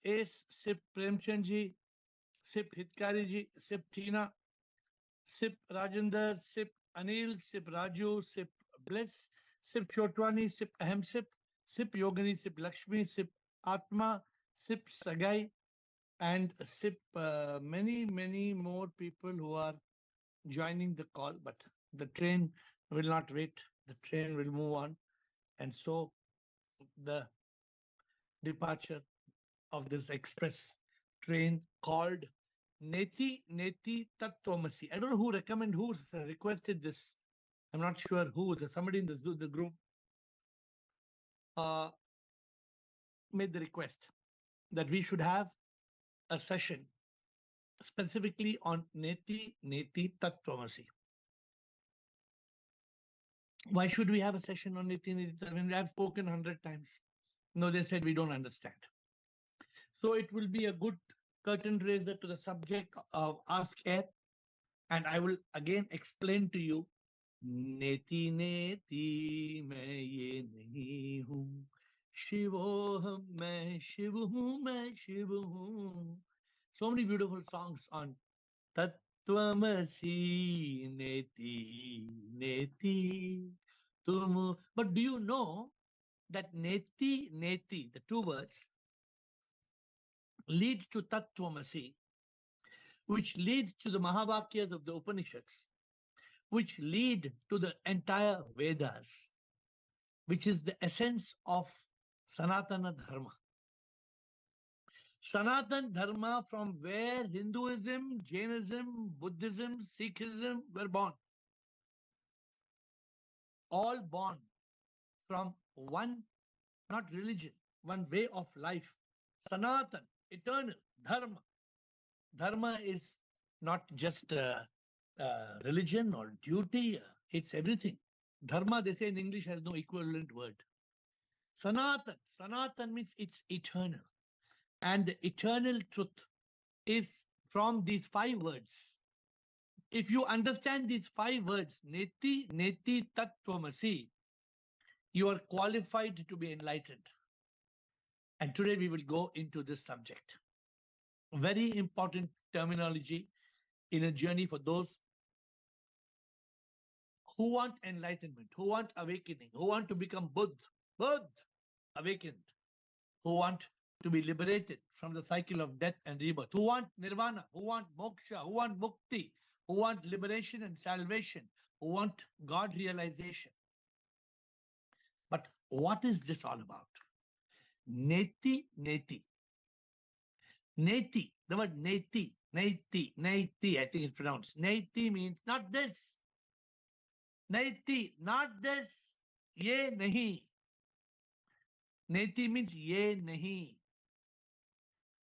Ace, Sip Premchandji, Sip Hitkariji, Sip Tina, Sip Rajendra, Sip Anil, Sip Raju, Sip Bliss, Sip Chotwani, Sip Ahem Sip, Sip Yogini, Sip Lakshmi, Sip Atma, Sip Sagai, and Sip many, many more people who are joining the call. But the train will not wait. The train will move on. And so the departure of this express train called Neti Neti Tat Twam Asi. I don't know who requested this. I'm not sure who. Somebody in the group uh, made the request that we should have a session specifically on Neti Neti Tat Twam Asi. Why should we have a session on Neti Neti? I mean, I've spoken 100 times. No, they said we don't understand. So it will be a good curtain raiser to the subject of Ask AiR. And I will again explain to you, Neti Neti मैं ये नहीं हूँ, शिवोहम मैं शिव हूँ, मैं शिव हूँ. So many beautiful songs on Tat Twam Asi, Neti Neti Tum. But do you know that Neti Neti, the two words, leads to Tat Twam Asi, which leads to the Mahavakyas of the Upanishads, which lead to the entire Vedas, which is the essence of Sanatana Dharma. Sanatana Dharma, from where Hinduism, Jainism, Buddhism, Sikhism were born. All born from one, not religion, one way of life. Sanatan, eternal, Dharma. Dharma is not just religion or duty, it's everything. Dharma, they say in English, has no equivalent word. Sanatan means it's eternal. And the eternal truth is from these 5 words. If you understand these 5 words, Neti Neti Tat Twam Asi, you are qualified to be enlightened. And today we will go into this subject. Very important terminology in a journey for those who want enlightenment, who want awakening, who want to become Buddha, awakened, who want to be liberated from the cycle of death and rebirth, who want nirvana, who want moksha, who want mukti, who want liberation and salvation, who want God realization. But what is this all about? Neti Neti. Neti, the word Neti, Neti, Neti, I think it's pronounced. Neti means not this. Neti, not this. Ye nahi. Neti means ye nahi.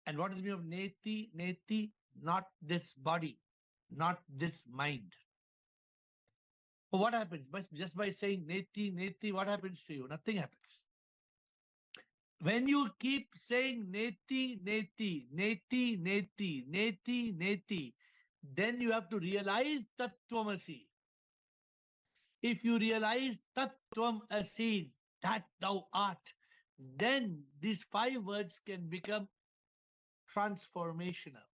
And what is the meaning of Neti? Neti, not this body, not this mind. So what happens? Just by saying Neti, Neti, what happens to you? Nothing happens. When you keep saying Neti, Neti, Neti, Neti, Neti, Neti, then you have to realize Tat Twam Asi. If you realize Tat Twam Asi, that thou art, then these 5 words can become transformational.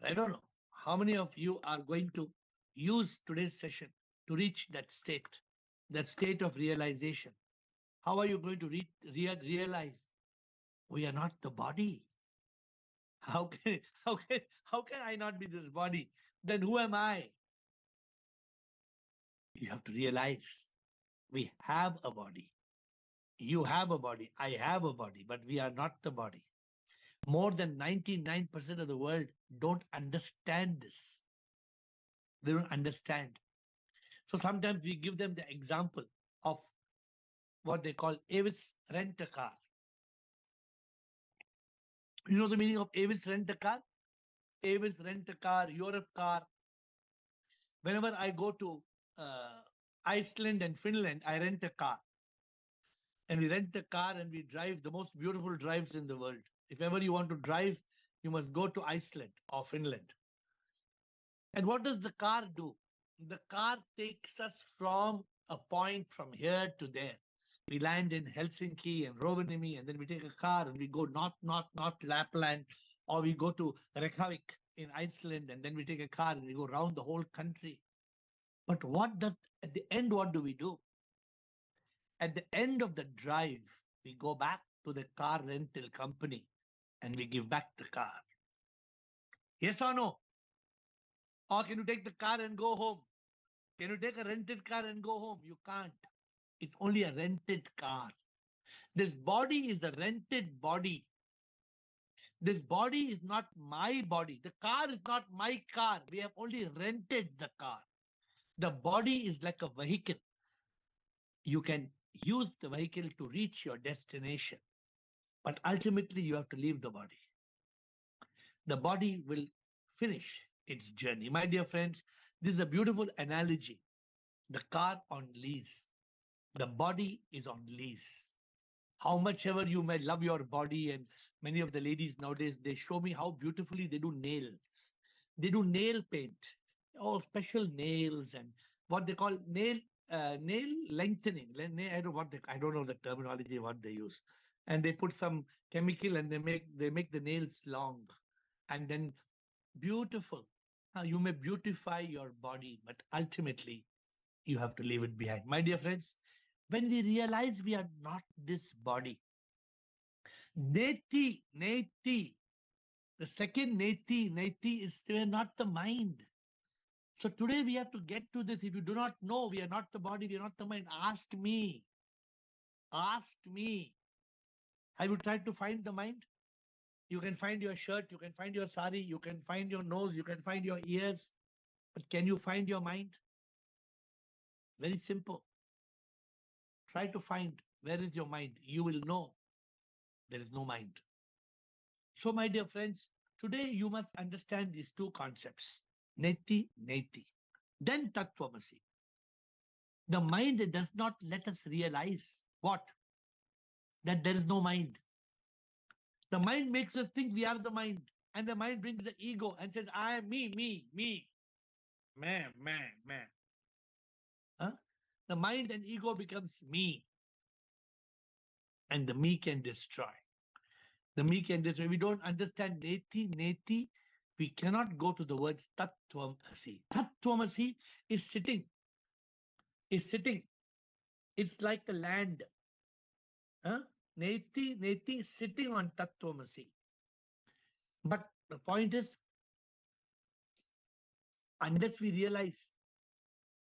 I don't know how many of you are going to use today's session to reach that state of realization. How are you going to realize we are not the body? How can I not be this body? Then who am I? You have to realize we have a body. You have a body. I have a body, but we are not the body. More than 99% of the world don't understand this. They don't understand. So sometimes we give them the example of what they call Avis rent-a-car. You know the meaning of Avis rent-a-car? Avis rent-a-car, Europe car. Whenever I go to Iceland and Finland, I rent a car. And we rent a car and we drive the most beautiful drives in the world. If ever you want to drive, you must go to Iceland or Finland. And what does the car do? The car takes us from a point from here to there. We land in Helsinki and Rovaniemi, and then we take a car and we go north, Lapland, or we go to Reykjavik in Iceland, and then we take a car and we go around the whole country. But at the end, what do we do? At the end of the drive, we go back to the car rental company and we give back the car. Yes or no? Or can you take the car and go home? Can you take a rented car and go home? You can't. It's only a rented car. This body is a rented body. This body is not my body. The car is not my car. We have only rented the car. The body is like a vehicle. You can use the vehicle to reach your destination, but ultimately you have to leave the body. The body will finish its journey. My dear friends, this is a beautiful analogy. The car on lease. The body is on lease. How much ever you may love your body, and many of the ladies nowadays, they show me how beautifully they do nails. They do nail paint, all special nails and what they call nail lengthening. I don't know the terminology what they use, and they put some chemical and they make the nails long, and then beautiful. You may beautify your body, but ultimately you have to leave it behind. My dear friends, when we realize we are not this body, Neti, Neti, the second Neti is we are not the mind. So today we have to get to this. If you do not know, we are not the body, we are not the mind. Ask me. Ask me. Have you tried to find the mind? You can find your shirt, you can find your sari, you can find your nose, you can find your ears. But can you find your mind? Very simple. Try to find where is your mind. You will know there is no mind. So, my dear friends, today you must understand these two concepts. Neti, Neti. Then Tat Twam Asi. The mind does not let us realize what? That there is no mind. The mind makes us think we are the mind. And the mind brings the ego and says, I am me. Man. Huh? The mind and ego becomes me. And the me can destroy. The me can destroy. We don't understand Neti, Neti. We cannot go to the words Tat Twam Asi. Tat Twam Asi is sitting. It's like a land. Huh? Neti is sitting on Tat Twam Asi. But the point is, unless we realize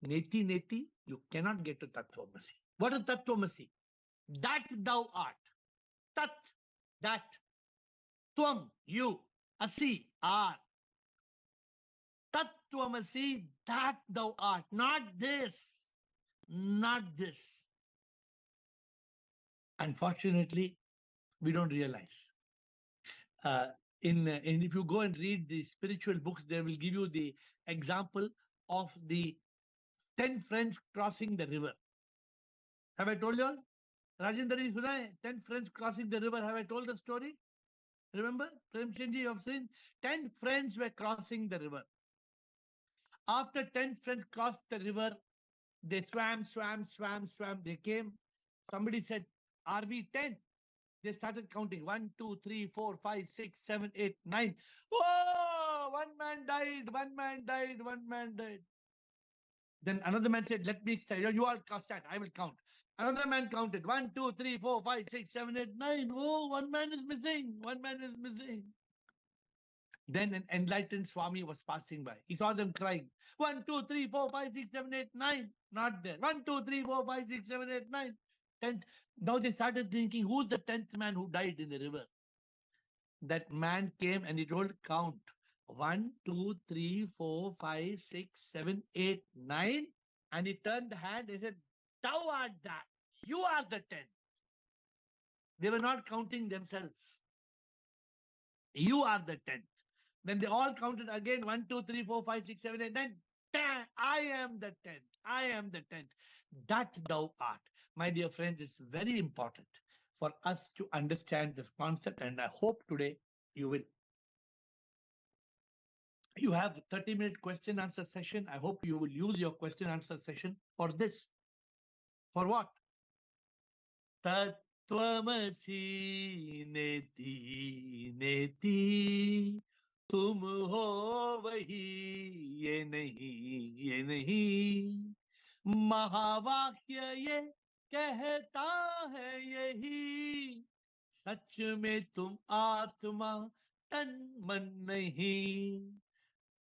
Neti, you cannot get to Tat Twam Asi. What is Tat Twam Asi? That thou art. Tat, that. Twam, you. Asi, are. Tat Twam Asi, that thou art. Not this. Not this. Unfortunately, we don't realize. If you go and read the spiritual books, they will give you the example of the 10 friends crossing the river. Have I told you all? Rajendra, 10 friends crossing the river. Have I told the story? Remember? Premchandji, you have seen 10 friends were crossing the river. After 10 friends crossed the river, they swam. They came. Somebody said, are we 10? They started counting 1, 2, 3, 4, 5, 6, 7, 8, 9. Oh, one man died. Then another man said, let me start. You all stand. I will count. Another man counted 1, 2, 3, 4, 5, 6, 7, 8, 9. Oh, one man is missing. Then an enlightened Swami was passing by. He saw them crying. 1, 2, 3, 4, 5, 6, 7, 8, 9. Not there. 1, 2, 3, 4, 5, 6, 7, 8, 9. 10th. Now they started thinking, who's the 10th man who died in the river? That man came and he told, count. 1, 2, 3, 4, 5, 6, 7, 8, 9. And he turned the hand and said, thou art that. You are the 10th. They were not counting themselves. You are the 10th. Then they all counted again 1, 2, 3, 4, 5, 6, 7, 8, 9. 10. I am the 10th. That thou art. My dear friends, it's very important for us to understand this concept. And I hope today you will. You have a 30-minute question answer session. I hope you will use your question answer session for this. For what? Tat Twam Asi, Neti Neti, तुम हो वही, ये नहीं, महावाक्य ये कहता है यही, सच में तुम आत्मा तन मन नहीं,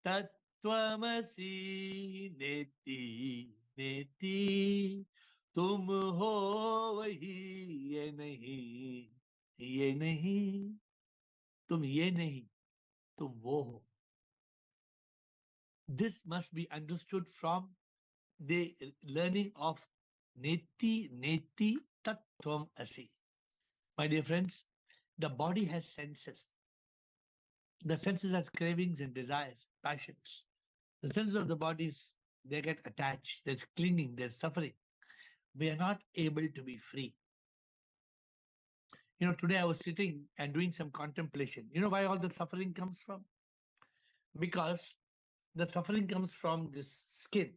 तत्त्वमसि नेति नेति, तुम हो वही, ये नहीं, ये नहीं, तुम ये नहीं, तुम वो हो. This must be understood from the learning of Neti Neti Tat Twam Asi. My dear friends, the body has senses. The senses has cravings and desires, passions. The senses of the bodies, they get attached. There's clinging, there's suffering. We are not able to be free. Today I was sitting and doing some contemplation. You know why all the suffering comes from? Because the suffering comes from this skin.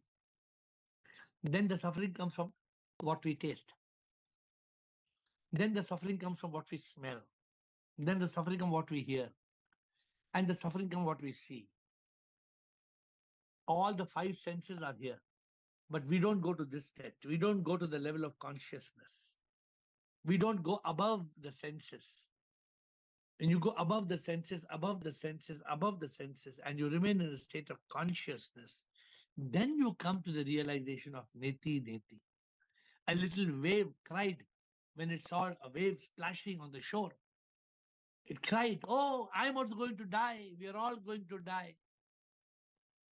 Then the suffering comes from what we taste. Then the suffering comes from what we smell. Then the suffering comes from what we hear. And the suffering comes from what we see. All the five senses are here. But we don't go to this state. We don't go to the level of consciousness. We don't go above the senses. When you go above the senses, above the senses, above the senses, and you remain in a state of consciousness, then you come to the realization of Neti Neti. A little wave cried when it saw a wave splashing on the shore. It cried, "Oh, I'm also going to die. We are all going to die."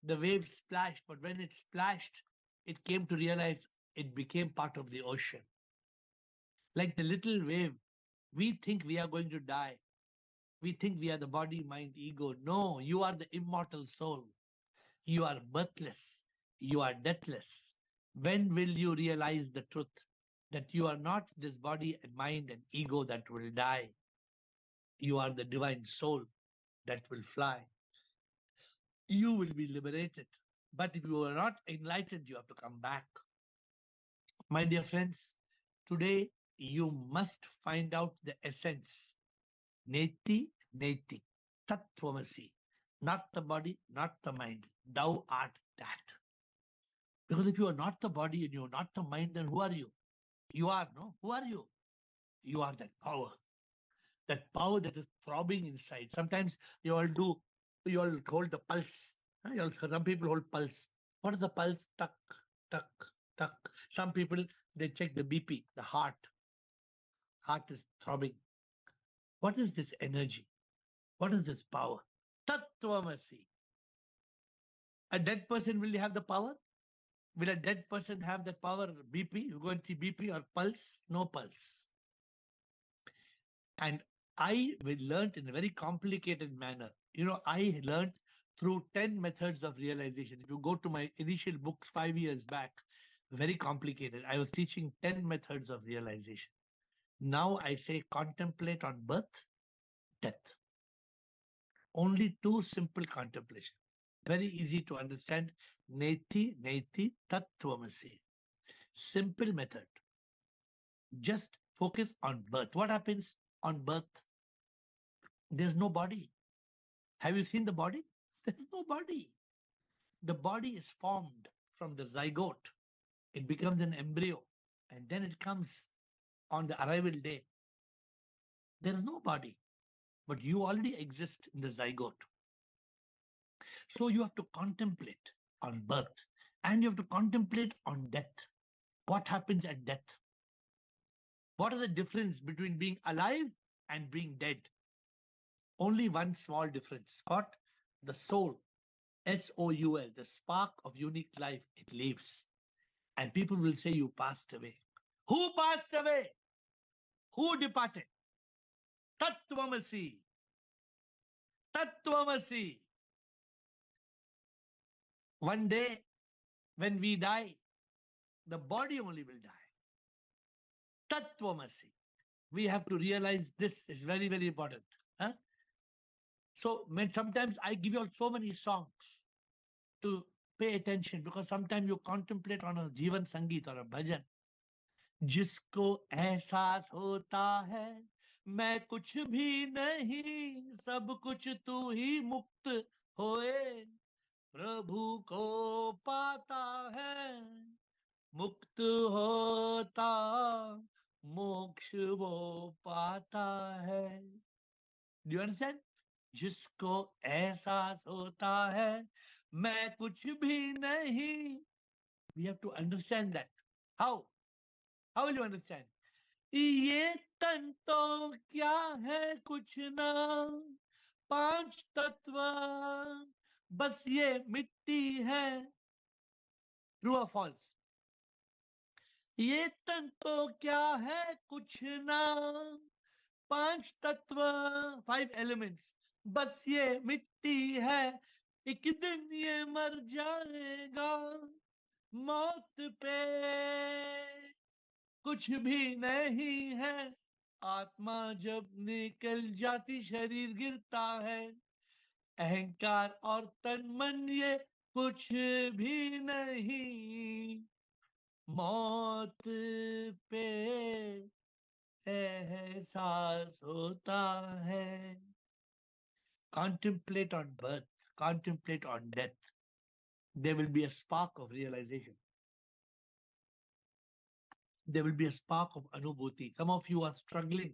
The wave splashed, but when it splashed, it came to realize it became part of the ocean. Like the little wave, we think we are going to die. We think we are the body, mind, ego. No, you are the immortal soul. You are birthless. You are deathless. When will you realize the truth that you are not this body and mind and ego that will die? You are the divine soul that will fly. You will be liberated. But if you are not enlightened, you have to come back. My dear friends, today you must find out the essence. Neti Neti, Tat Twam Asi. Not the body, not the mind. Thou art that. Because if you are not the body and you are not the mind, then who are you? You are, no? Who are you? You are that power. That power that is throbbing inside. Sometimes you all hold the pulse. Some people hold pulse. What is the pulse? Tuck, tuck, tuck. Some people, they check the BP, the heart. Heart is throbbing. What is this energy? What is this power? Tat Twam Asi. A dead person, will he have the power? Will a dead person have that power? BP? You go and see BP or pulse? No pulse. And I learned in a very complicated manner. I learned through 10 methods of realization. If you go to my initial books 5 years back, very complicated. I was teaching 10 methods of realization. Now I say contemplate on birth, death. Only two simple contemplation. Very easy to understand. Neti Neti Tat Twam Asi. Simple method. Just focus on birth. What happens on birth? There's no body. Have you seen the body? There's no body. The body is formed from the zygote. It becomes an embryo and then it comes on the arrival day. There is no body, but you already exist in the zygote. So you have to contemplate on birth and you have to contemplate on death. What happens at death? What is the difference between being alive and being dead? Only one small difference. What? The soul, SOUL, the spark of unique life, it leaves. And people will say you passed away. Who passed away? Who departed? Tat Twam Asi. Tat Twam Asi. One day, when we die, the body only will die. Tat Twam Asi. We have to realize this is very, very important. Huh? So sometimes I give you all so many songs to pay attention, because sometimes you contemplate on a Jivan Sangeet or a bhajan. जिसको एहसास होता है मैं कुछ भी नहीं, सब कुछ तू ही मुक्त होए, प्रभु को पाता है, मुक्त होता मोक्ष वो पाता है. Do you understand? जिसको एहसास होता है मैं कुछ भी नहीं. We have to understand that. How? How will you understand? ये तन तो क्या है कुछ ना, पांच तत्व बस ये मिट्टी है. True or false? ये तन तो क्या है कुछ ना, पांच तत्व, 5 elements, बस ये मिट्टी है, एक दिन ये मर जाएगा, मौत पे कुछ भी नहीं है, आत्मा जब निकल जाती शरीर गिरता है, अहंकार और तन मन ये कुछ भी नहीं, मौत पे एहसास होता है. Contemplate on birth, contemplate on death. There will be a spark of realization. There will be a spark of anubhuti. Some of you are struggling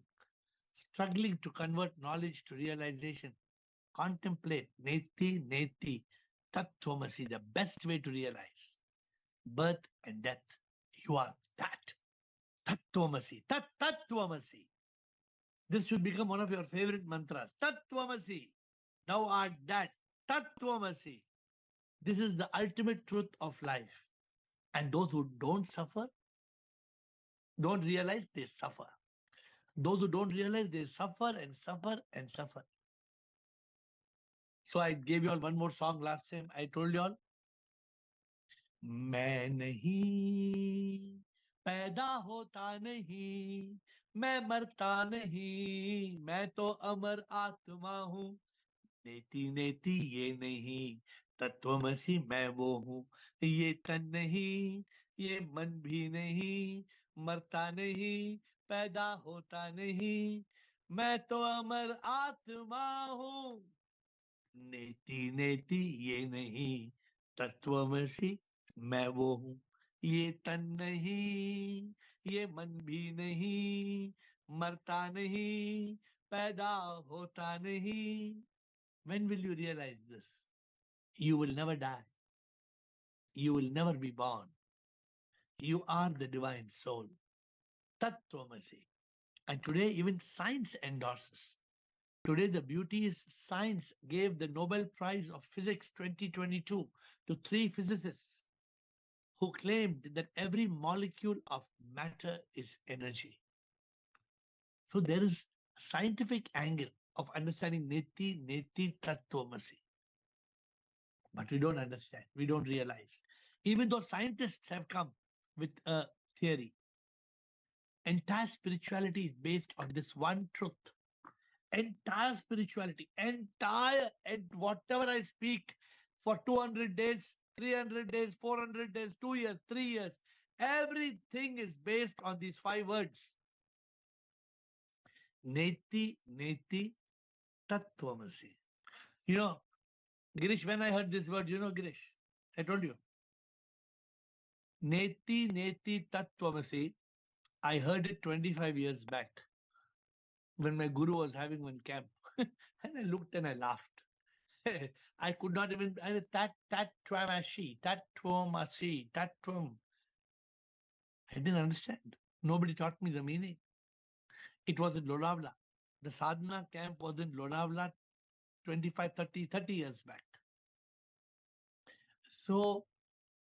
to convert knowledge to realization. Contemplate Neti Neti Tat Twam Asi, the best way to realize birth and death. You are that. Tat Twam Asi, Tat Twam Asi. This should become one of your favorite mantras. Tat Twam Asi. Thou art that. Tat Twam Asi. This is the ultimate truth of life. And those who don't suffer, don't realize, they suffer. Those who don't realize, they suffer and suffer and suffer. So I gave you all one more song last time. I told you all, मैं नहीं पैदा होता नहीं, मैं मरता नहीं, मैं तो अमर आत्मा हूँ. नेति नेति ये नहीं, तत्वमसि मैं वो हूँ, ये तन नहीं, ये मन भी नहीं, मरता नहीं, पैदा होता नहीं, मैं तो अमर आत्मा हूँ. नेति नेति ये नहीं, तत्वमसि मैं वो हूँ, ये तन नहीं, ये मन भी नहीं, मरता नहीं, पैदा होता नहीं. When will you realize this? You will never die. You will never be born. You are the divine soul. Tat Twam Asi. And today even science endorses. Today the beauty is science gave the Nobel Prize of Physics 2022 to 3 physicists who claimed that every molecule of matter is energy. So there is a scientific angle of understanding Neti Neti Tat Twam Asi. But we don't understand. We don't realize. Even though scientists have come with a theory, entire spirituality is based on this one truth. Entire spirituality, entire, and whatever I speak for 200 days, 300 days, 400 days, 2 years, 3 years, everything is based on these 5 words. Neti, Neti, Tat Twam Asi. You know, Girish, when I heard this word, Girish, I told you. Neti, Neti, Tat Twam Asi. I heard it 25 years back when my guru was having one camp. And I looked and I laughed. I could not even, I said, Tat Twam Asi, Tat Twam Asi, Tat Twam. I didn't understand. Nobody taught me the meaning. It was in Lonavala. The sadhana camp was in Lonavala 25, 30 years back. So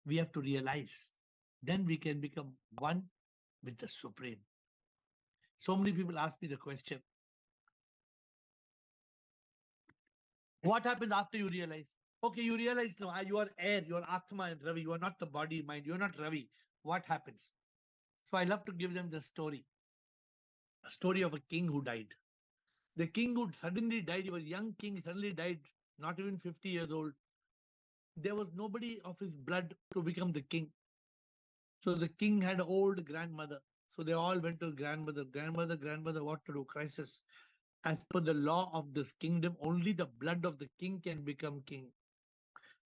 we have to realize, then we can become one with the Supreme. So many people ask me the question, what happens after you realize? Okay, you realize now you are air, you are Atma and Ravi, you are not the body, mind, you are not Ravi. What happens? So I love to give them the story. A story of a king who died. The king who suddenly died, he was a young king, suddenly died, not even 50 years old. There was nobody of his blood to become the king. So the king had an old grandmother. So they all went to grandmother. Grandmother, what to do? Crisis. As per the law of this kingdom, only the blood of the king can become king.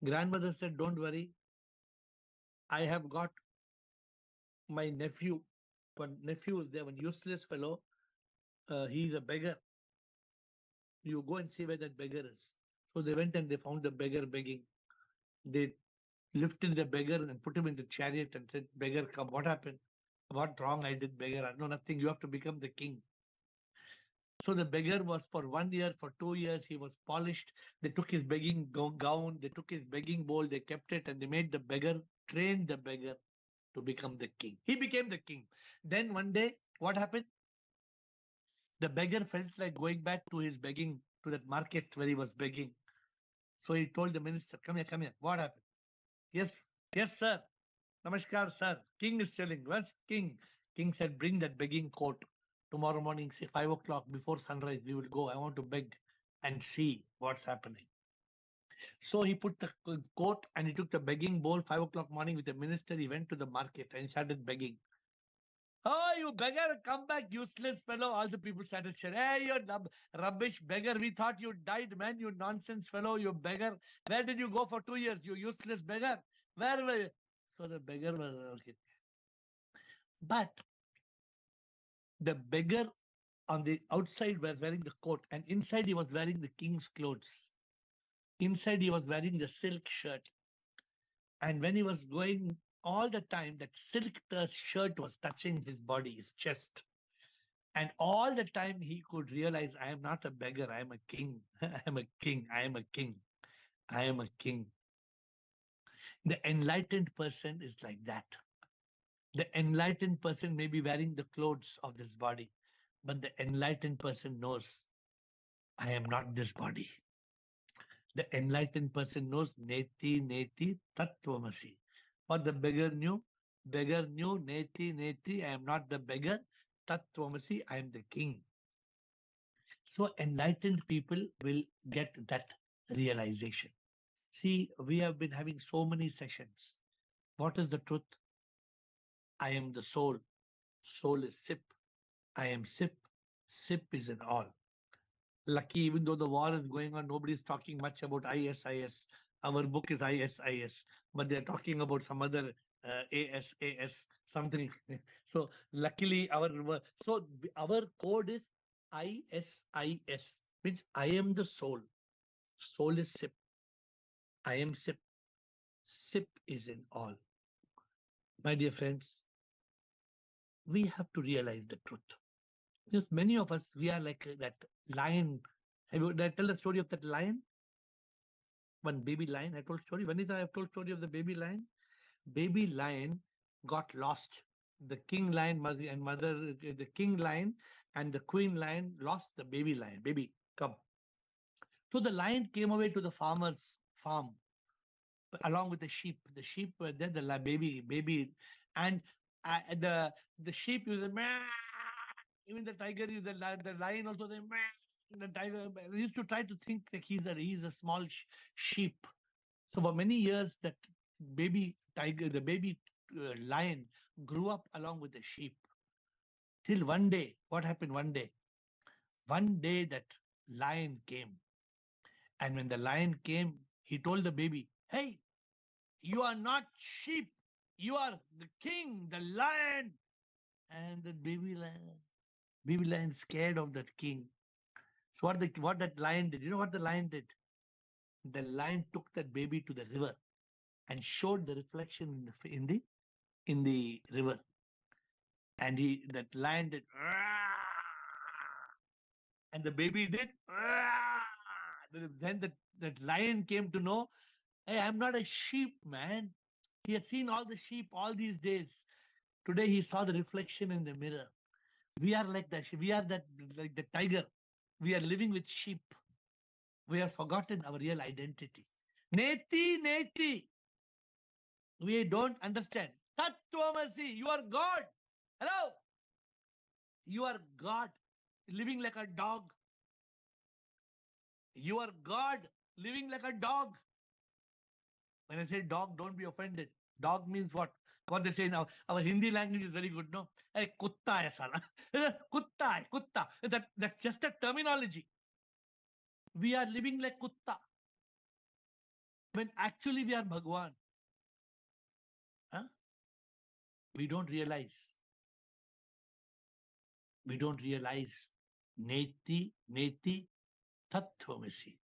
Grandmother said, don't worry. I have got my nephew. One nephew is there, one useless fellow. He's a beggar. You go and see where that beggar is. So they went and they found the beggar begging. They lifted the beggar and put him in the chariot and said, beggar, come. What happened? What wrong I did, beggar? No, nothing. You have to become the king. So the beggar was for 1 year, for 2 years, he was polished. They took his begging gown, they took his begging bowl, they kept it, and they made the beggar, trained the beggar to become the king. He became the king. Then one day, what happened? The beggar felt like going back to his begging, to that market where he was begging. So he told the minister, come here, come here. What happened? Yes, yes, sir. Namaskar, sir. King is telling. Where's king? King said, bring that begging coat. Tomorrow morning, say 5 o'clock before sunrise, we will go. I want to beg and see what's happening. So he put the coat and he took the begging bowl. 5 o'clock morning with the minister, he went to the market and started begging. Oh, you beggar, come back, useless fellow. All the people started shouting, hey, you rubbish beggar. We thought you died, man, you nonsense fellow, you beggar. Where did you go for 2 years, you useless beggar? Where were you? So the beggar was, okay. But the beggar on the outside was wearing the coat and inside he was wearing the king's clothes. Inside he was wearing the silk shirt. And when he was going all the time, that silk shirt was touching his body, his chest. And all the time he could realize, I am not a beggar, I am a king. I am a king, I am a king, I am a king. The enlightened person is like that. The enlightened person may be wearing the clothes of this body, but the enlightened person knows, I am not this body. The enlightened person knows, Neti Neti, Tat Twam Asi. What the beggar knew, Neti Neti, I am not the beggar, Tat Twam Asi, I am the king. So enlightened people will get that realization. See, we have been having so many sessions. What is the truth? I am the soul. Soul is sip. I am sip. Sip is in all. Lucky, even though the war is going on, nobody is talking much about ISIS. Our book is ISIS, but they're talking about some other ASAS, something. So luckily, our code is ISIS, means I am the soul. Soul is sip. I am sip. Sip is in all. My dear friends, we have to realize the truth. Because many of us, we are like that lion. Did I tell the story of that lion? One baby lion. I told story. Vanita, I have told story of the baby lion. Baby lion got lost. The king lion and mother, the king lion and the queen lion lost the baby lion. Baby, come. So the lion came away to the farmer's farm along with the sheep. The sheep were there, the baby, and the sheep used the even the tiger is the lion also the tiger used to try to think that he's a small sheep. So for many years that baby tiger, the baby lion grew up along with the sheep. Till one day, what happened one day? One day that lion came. And when the lion came, he told the baby, hey, you are not sheep. You are the king, the lion. And the baby lion scared of that king. So what that lion did? You know what the lion did? The lion took that baby to the river and showed the reflection in the river. And that lion did, and the baby did. Then that lion came to know, hey, I'm not a sheep, man. He has seen all the sheep all these days. Today he saw the reflection in the mirror. We are like that. We are that like the tiger. We are living with sheep. We have forgotten our real identity. Neti Neti. We don't understand. Tat Twam Asi. You are God. Hello. You are God. Living like a dog. You are God. Living like a dog. When I say dog, don't be offended. Dog means what? What they say now, our Hindi language is very good, no? Hey, kutta hai sala. Kutta hai, kutta. That's just a terminology. We are living like kutta. When actually we are Bhagwan. Huh? We don't realize. We don't realize. Neti Neti Tat Twam Asi.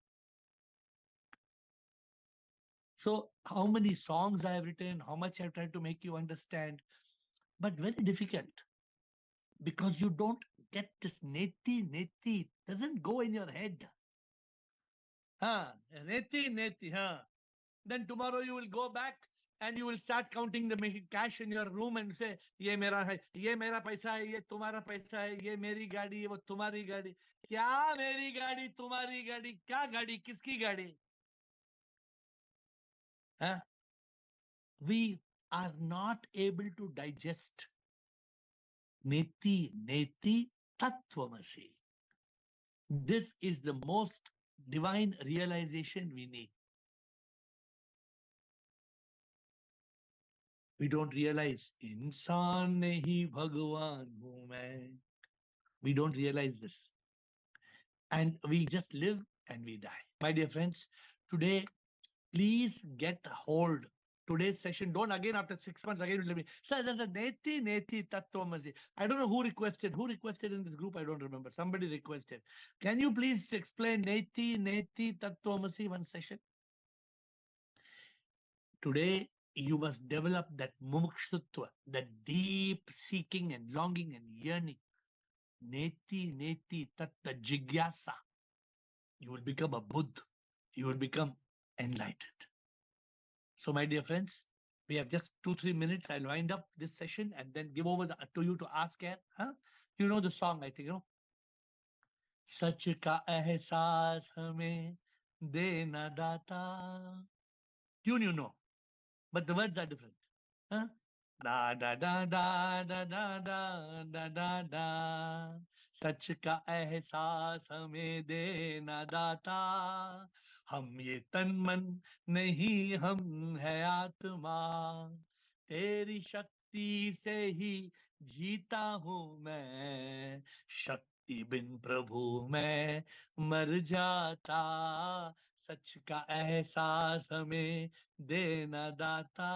So how many songs I have written, how much I've tried to make you understand, but very difficult because you don't get this Neti Neti. Doesn't go in your head. Neti Neti. Then tomorrow you will go back and you will start counting the cash in your room and say, ये मेरा है, ये मेरा पैसा है, ये तुम्हारा पैसा है, ये मेरी गाड़ी है, वो तुम्हारी गाड़ी. क्या मेरी गाड़ी, तुम्हारी गाड़ी, क्या गाड़ी, किसकी गाड़ी? We are not able to digest Neti Neti Tat Twam Asi. This is the most divine realization we need. We don't realize इंसान नहीं भगवान हूं मैं. We don't realize this. And we just live and we die. My dear friends, today, please get hold. Today's session, don't again after 6 months again let me. Sir, there's a Neti Neti Tat Twam Asi. I don't know who requested. Who requested in this group? I don't remember. Somebody requested. Can you please explain Neti Neti Tat Twam Asi one session? Today, you must develop that mumukshutva, that deep seeking and longing and yearning. Neti Neti Tat, the jigyasa. You will become a Buddha. You will become enlightened. So, my dear friends, we have just 2-3 minutes. I'll wind up this session and then give over to you to ask AiR. You know the song, I think, you know. सच का एहसास हमें देना दाता. Tune you know, but the words are different. Da da da da da da da da da da. सच का एहसास हमें देना दाता. हम ये तन मन नहीं, हम है आत्मा. तेरी शक्ति से ही जीता हूं मैं. शक्ति बिन प्रभु मैं मर जाता. सच का एहसास हमें देना दाता.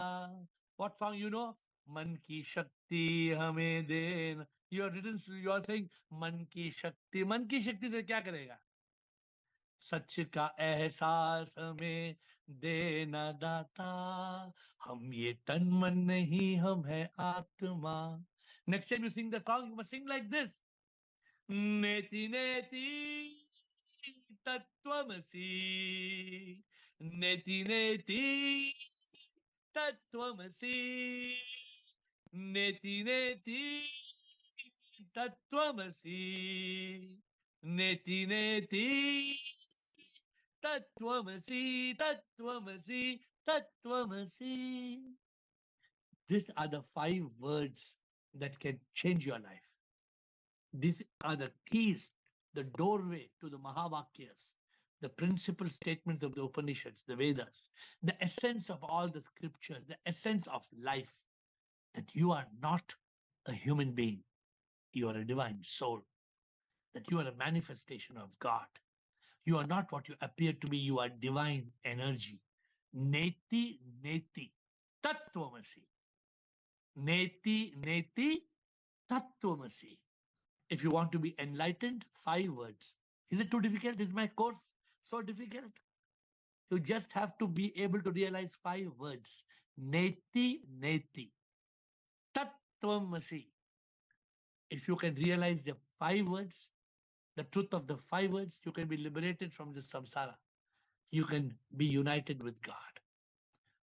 What song you know? मन की शक्ति हमें देना. You are written. You are saying मन की शक्ति. मन की शक्ति से क्या करेगा? सच का एहसास हमें देना दाता. हम ये तन मन नहीं, हम है आत्मा. Next time you sing the song, you must sing like this. Neti Neti Tat Twam Asi. Neti Neti Tat Twam Asi. Neti Neti Tat Twam Asi. Neti Neti Tat Twam Asi. Tat Twam Asi. Tat Twam Asi. These are the 5 words that can change your life. These are the keys, the doorway to the Mahavakyas, the principal statements of the Upanishads, the Vedas, the essence of all the scripture, the essence of life, that you are not a human being. You are a divine soul, that you are a manifestation of God. You are not what you appear to be. You are divine energy. Neti Neti Tat Twam Asi. Neti Neti Tat Twam Asi. If you want to be enlightened, 5 words. Is it too difficult? Is my course so difficult? You just have to be able to realize 5 words. Neti Neti Tat Twam Asi. If you can realize the 5 words, the truth of the 5 words, you can be liberated from this samsara. You can be united with God.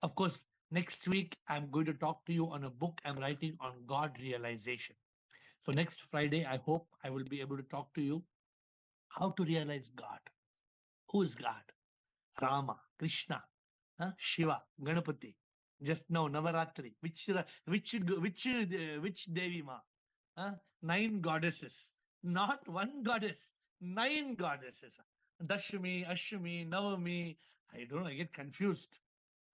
Of course, next week, I'm going to talk to you on a book I'm writing on God realization. So next Friday, I hope I will be able to talk to you how to realize God. Who is God? Rama, Krishna, Shiva, Ganapati. Just now, Navaratri. Which Devi Ma? 9 goddesses. Not one goddess. 9 goddesses. Dashmi, Ashmi, Navami. I don't know. I get confused.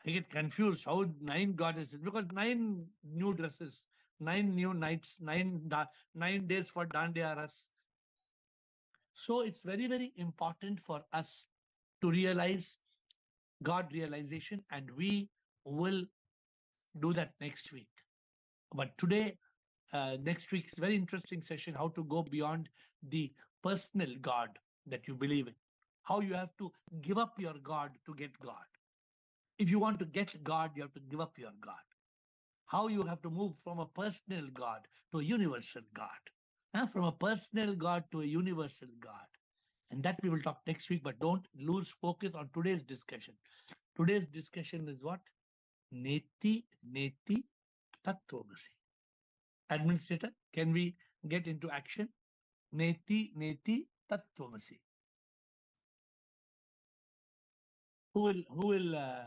I get confused how 9 goddesses, because 9 new dresses, 9 new nights, 9 days for Dandiyaras. So it's very, very important for us to realize God realization, and we will do that next week. But today, next week is a very interesting session, how to go beyond the personal God that you believe in. How you have to give up your God to get God. If you want to get God, you have to give up your God. How you have to move from a personal God to a universal God. From a personal God to a universal God. And that we will talk next week, but don't lose focus on today's discussion. Today's discussion is what? Neti Neti Tat Twam Asi. Administrator, can we get into action? Neti Neti Tat Twam Asi. Who will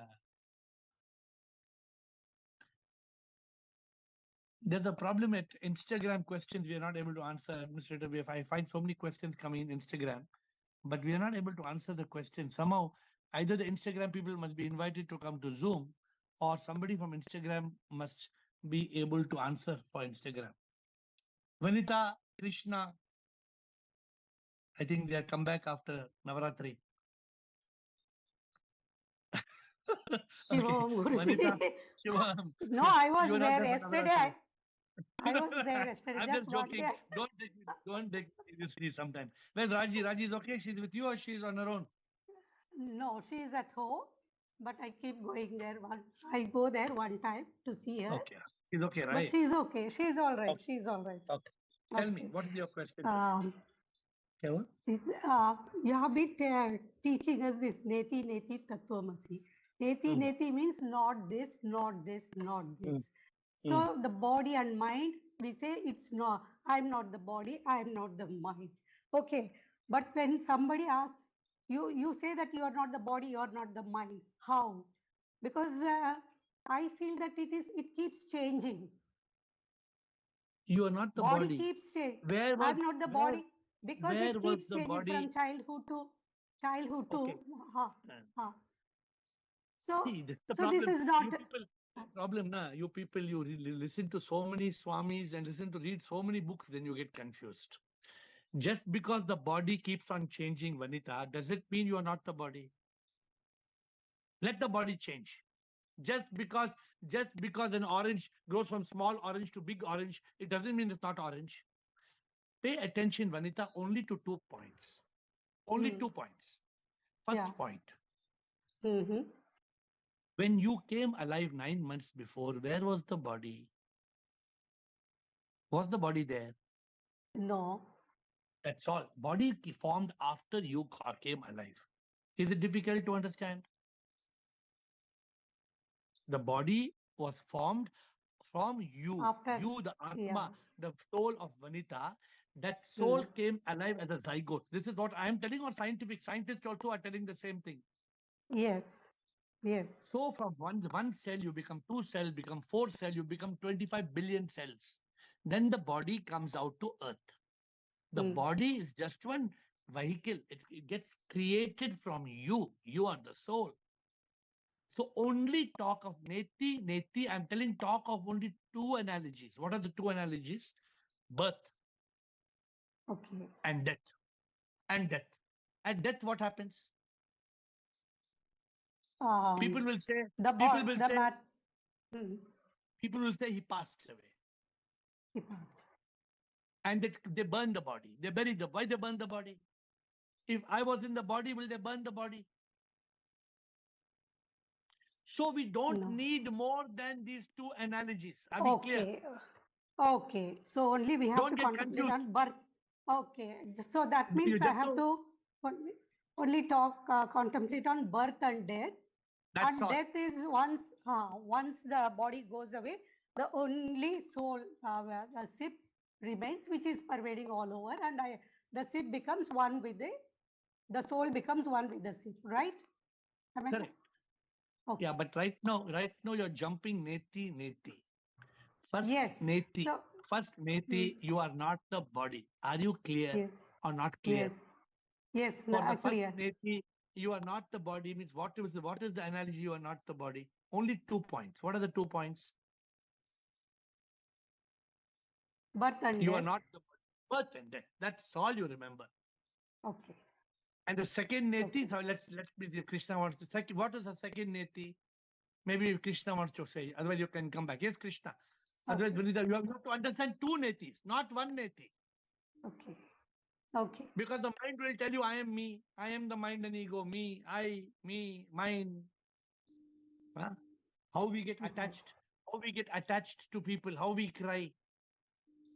there's a problem at Instagram questions we are not able to answer, Administrator. I find so many questions coming in Instagram, but we are not able to answer the question. Somehow, either the Instagram people must be invited to come to Zoom, or somebody from Instagram must be able to answer for Instagram. Vanita, Krishna, I think they have come back after Navaratri. Shivam, Vanita, Guruji. Shivam, No, I was you were not there there for yesterday. Navaratri. I was there yesterday. I'm Just just one joking. day. Don't take it seriously sometime. Well, Raji, Raji is okay. She's with you or she's on her own? No, she is at home, but I keep going there. I go there one time to see her. Okay. She's okay, But right? she's okay. She's all right. Okay. She's all right. Okay. Tell me, Okay. what is your question today? Um, Okay, see, you have been teaching us this Neti Neti Tat Twam Asi. Neti Mm, Neti means not this, not this, not this. mm, mm. So the body and mind, we say it's not, I'm not the body, I'm not the mind. Okay. But when somebody asks, you say that you are not the body, you are not the mind. How? Because I feel that it keeps changing. You are not the Body body. keeps changing. Where was I'm not the where body because where it was keeps the changing body? from childhood to Okay. ha, ha. So See, this is the so this problem. is not You people, problem na. You people, you listen to so many swamis and listen to read so many books, then you get confused. Just because the body keeps on changing, Vanita, does it mean you are not the body? Let the body change. Just because just because an orange grows from small orange to big orange, it doesn't mean it's not orange. Pay attention, Vanita, only to 2 points. Only 2 points. First yeah. point. Mm-hmm. When you came alive 9 months before, where was the body? Was the body there? No. That's all. Body formed after you came alive. Is it difficult to understand? The body was formed from you. After You, the yeah. Atma, the soul of Vanita. That soul came alive as a zygote. This is what I am telling, or scientific. Scientists also are telling the same thing. Yes. Yes. So from one cell, you become 2 cell, become 4 cell, you become 25 billion cells. Then the body comes out to earth. The body is just one vehicle. It gets created from you. You are the soul. So only talk of Neti, Neti, I'm telling talk of only 2 analogies. What are the 2 analogies? Birth Okay. and death. And death. At death, what happens? People will say, the people ball will the say, mat people will say he passed away. he passed. And they burn the body. They bury the, why they burn the body? If I was in the body, will they burn the body? So we don't No. need more than these 2 analogies. Are we clear? Okay. Okay. So only we have Don't to get contemplate confused. on birth. Okay. So that You means I just have to only talk contemplate on birth and death. That's And all. death is once the body goes away, the only soul sip remains, which is pervading all over, and the sip becomes one with the soul becomes one with the sip, right? Am I Correct. okay. Yeah, but right now you're jumping Neti Neti. First Yes. Neti. So First Neti, you are not the body. Are you clear yes. or not clear? Yes. Yes. For the first Clear. Neti, you are not the body means what is the analogy? You are not the body. only 2 points. What are the 2 points? Birth and You are death. not the birth and death. That's all you remember. Okay. And the second neti, Okay. so let's see. Krishna wants to second. What is the second neti? Maybe Krishna wants to say. Otherwise, you can come back. Yes, Krishna. Otherwise, Okay. Vinita, you have to understand 2 netis, not 1 neti. Okay. Okay. Because the mind will tell you, I am me. I am the mind and ego. Me, I, me, mine. Huh? How we get attached. How we get attached to people. How we cry.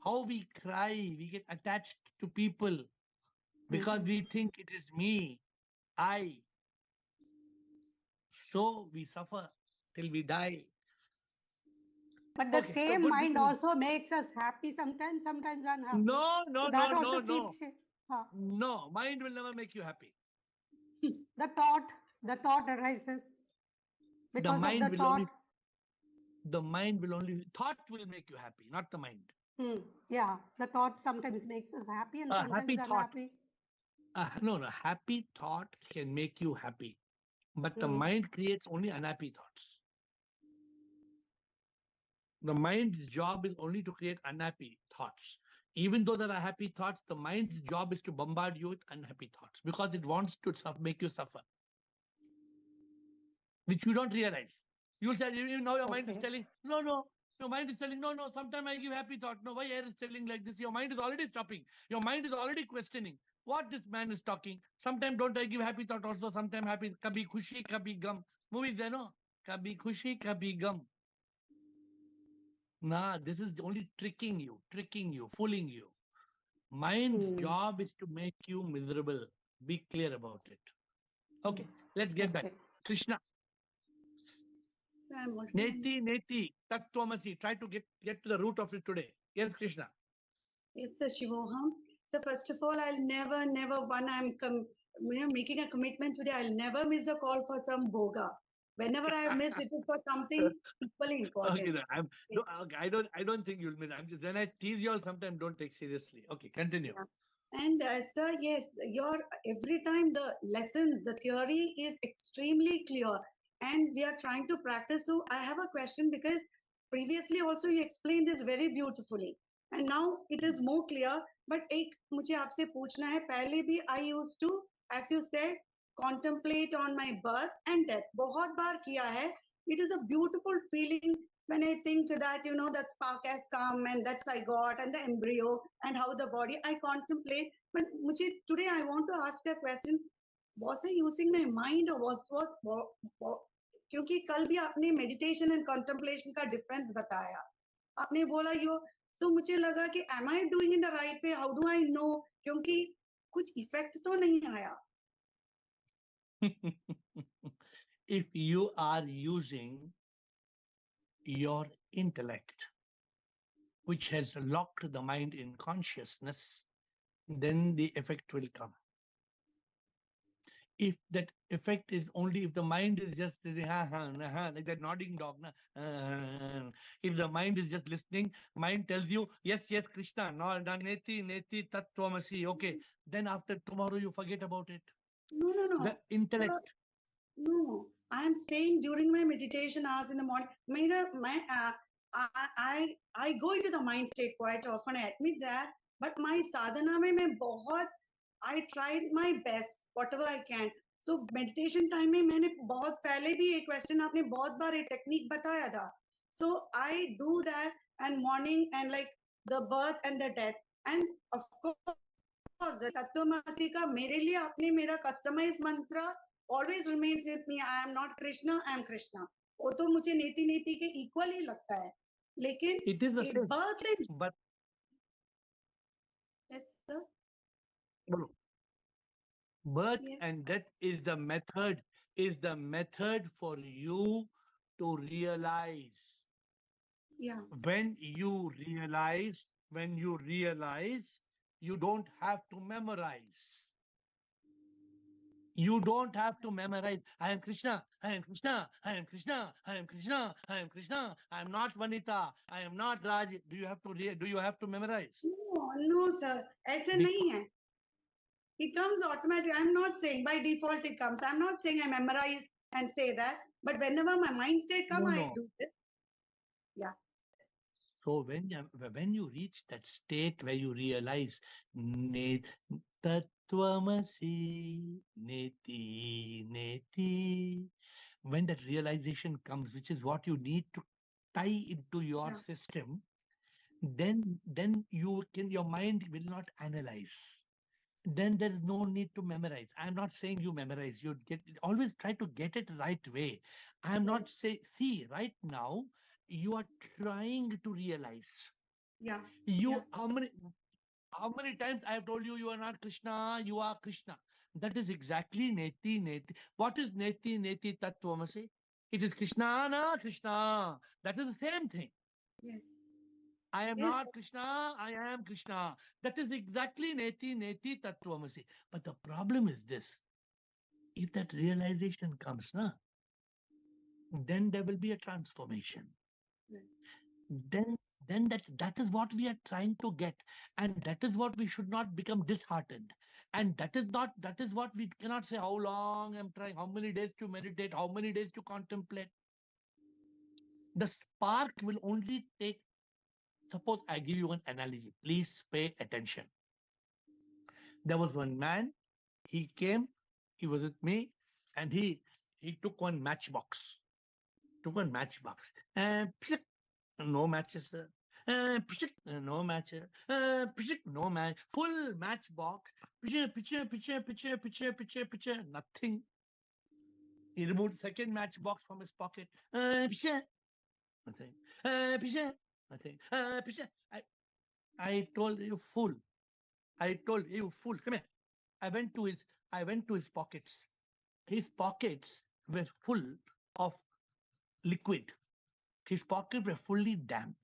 How we cry. We get attached to people because we think it is me, I. So we suffer till we die. But the Okay, so same good. mind also makes us happy sometimes, sometimes unhappy. No, So no, that no, also no, no. keeps uh, No, mind will never make you happy. the thought arises The because of mind the will thought. thought will make you happy, not the mind. Yeah, the thought sometimes makes us happy and A sometimes happy thought, unhappy. no, happy thought can make you happy, but the Hmm. mind creates only unhappy thoughts. The mind's job is only to create unhappy thoughts. Even though there are happy thoughts, the mind's job is to bombard you with unhappy thoughts because it wants to make you suffer, which you don't realize. You'll say, you know, your mind is Okay. telling, no, no. Your mind is telling, no, no. Sometimes I give happy thought. No, why AiR is telling like this? Your mind is already stopping. Your mind is already questioning what this man is talking. Sometimes don't I give happy thought also? Sometimes happy. Kabhi khushi, kabhi gum. Movies there, no? Kabhi khushi, kabhi gum. Nah, this is only tricking you, fooling you. Mind's job is to make you miserable. Be clear about it. Okay, Yes. let's get back. Okay. Krishna. So I'm already Neti Neti Tat Twam Asi. Try to get to the root of it today. Yes, Krishna. It's a Shivoham. So first of all, I'll never, making a commitment today. I'll never miss a call for some boga. Whenever I have missed, it is for something equally important. Okay, no, I don't think you'll miss. I'm just when I tease you all, sometimes don't take seriously. Okay, continue. Yeah. And sir, yes, your every time the lessons, the theory is extremely clear, and we are trying to practice. So I have a question because previously also you explained this very beautifully, and now it is more clear. But एक मुझे आपसे पूछना है पहले भी I used to, as you said, contemplate on my birth and death. बहुत बार किया है. It is a beautiful feeling when I think that, that spark has come and that's I got and the embryo and how the body, I contemplate. But today I want to ask a question. Was I using my mind or was क्योंकि कल भी आपने meditation and contemplation का difference बताया. आपने बोला so मुझे लगा कि am I doing in the right way? How do I know? क्योंकि कुछ effect तो नहीं आया. If you are using your intellect, which has locked the mind in consciousness, then the effect will come. If that effect is only if the mind is just like that nodding dog. If the mind is just listening, mind tells you, yes, yes, Krishna, no, Neti Neti Tat Twam Asi. Okay. Then after tomorrow you forget about it. No. The intellect. No, I'm saying during my meditation hours in the morning, I go into the mind state quite often. I admit that, but my sadhana में I tried my best, whatever I can. So meditation time में मैंने बहुत पहले भी एक question आपने बहुत बार एक technique बताया था. So I do that and morning and like the birth and the death, and of course the तत्वमसी का मेरे लिए आपने मेरा customized mantra always remains with me. I am not Krishna, I am Krishna. वो तो मुझे नेति नेति के equal ही लगता है. लेकिन It is the same. birth and But yes, sir. Birth Yes. and death is the method for you to realize. Yeah. When you realize, you don't have to memorize. You don't have to memorize. I am Krishna, I am Krishna, I am Krishna, I am Krishna, I am Krishna. I am not Vanita, I am not Raj. Do you have to memorize? No, sir. ऐसे नहीं है. It comes automatically. I'm not saying by default it comes. I'm not saying I memorize and say that. But whenever my mind state come, No, I no. do this. Yeah. So when you reach that state where you realize Net Tat Twam Asi, Neti Neti, when that realization comes, which is what you need to tie into your Yeah. system, then your mind will not analyze. Then there is no need to memorize. I'm not saying you memorize. You get always try to get it right way. I'm Right. not say see right now you are trying to realize. Yeah. You Yeah. how many times I have told you you are not Krishna, you are Krishna. That is exactly Neti Neti. What is Neti Neti Tat Twam Asi? It is Krishna na Krishna. That is the same thing. Yes. I am Yes. not Krishna, I am Krishna. That is exactly Neti Neti Tat Twam Asi. But the problem is this. If that realization comes, na, then there will be a transformation. Right. Then that is what we are trying to get. And that is what we should not become disheartened. And that is what we cannot say how long I'm trying, how many days to meditate, how many days to contemplate. The spark will only take. Suppose I give you an analogy. Please pay attention. There was one man, he came, he was with me, and he took one matchbox. Took one matchbox. And no matches, sir. No matches. No match. Full matchbox. Nothing. He removed second matchbox from his pocket. Nothing. Nothing. I told you fool. I told you fool. Come here. I went to his pockets. His pockets were full of liquid. His pockets were fully damp.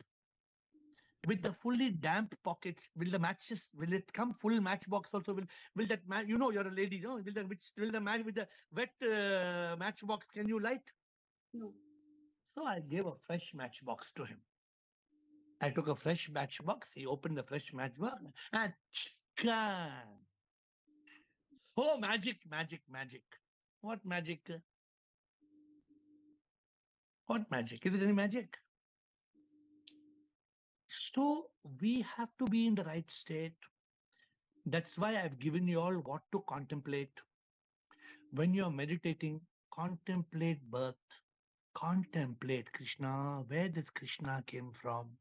With the fully damp pockets, will the matches, will it come full matchbox also? Will that match, you're a lady, no? Will the match with the wet matchbox, can you light? No. So I gave a fresh matchbox to him. I took a fresh matchbox. He opened the fresh matchbox and oh, magic, magic, magic. What magic? What magic? Is it any magic? So we have to be in the right state. That's why I've given you all what to contemplate. When you're meditating, contemplate birth. Contemplate Krishna. Where does Krishna came from?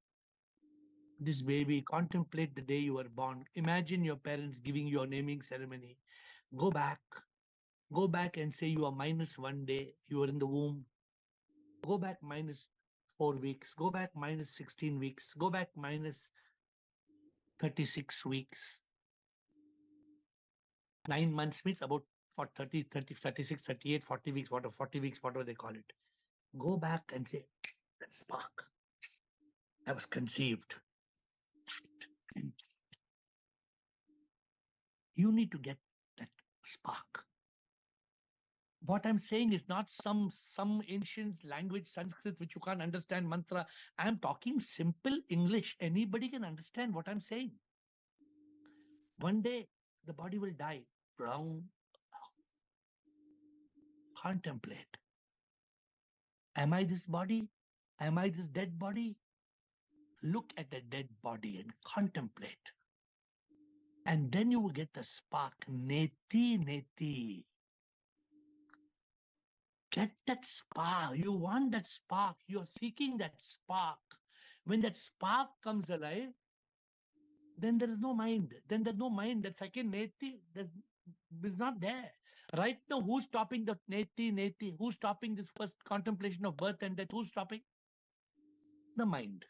This baby, contemplate the day you were born. Imagine your parents giving you a naming ceremony. Go back. Go back and say you are minus 1 day. You were in the womb. Go back minus 4 weeks. Go back minus 16 weeks. Go back minus 36 weeks. 9 months means about for 30, 30, 36, 38, 40 weeks, whatever, 40 weeks, whatever they call it. Go back and say, that spark. I was conceived. And you need to get that spark. What I'm saying is not some ancient language, Sanskrit, which you can't understand, mantra. I'm talking simple English. Anybody can understand what I'm saying. One day, the body will die. Brown. Contemplate. Am I this body? Am I this dead body? Look at the dead body and contemplate. And then you will get the spark. Neti Neti. Get that spark. You want that spark. You're seeking that spark. When that spark comes alive, then there is no mind. Then there's no mind. That second Neti is not there. Right now, who's stopping the Neti Neti? Who's stopping this first contemplation of birth and death? Who's stopping? The mind.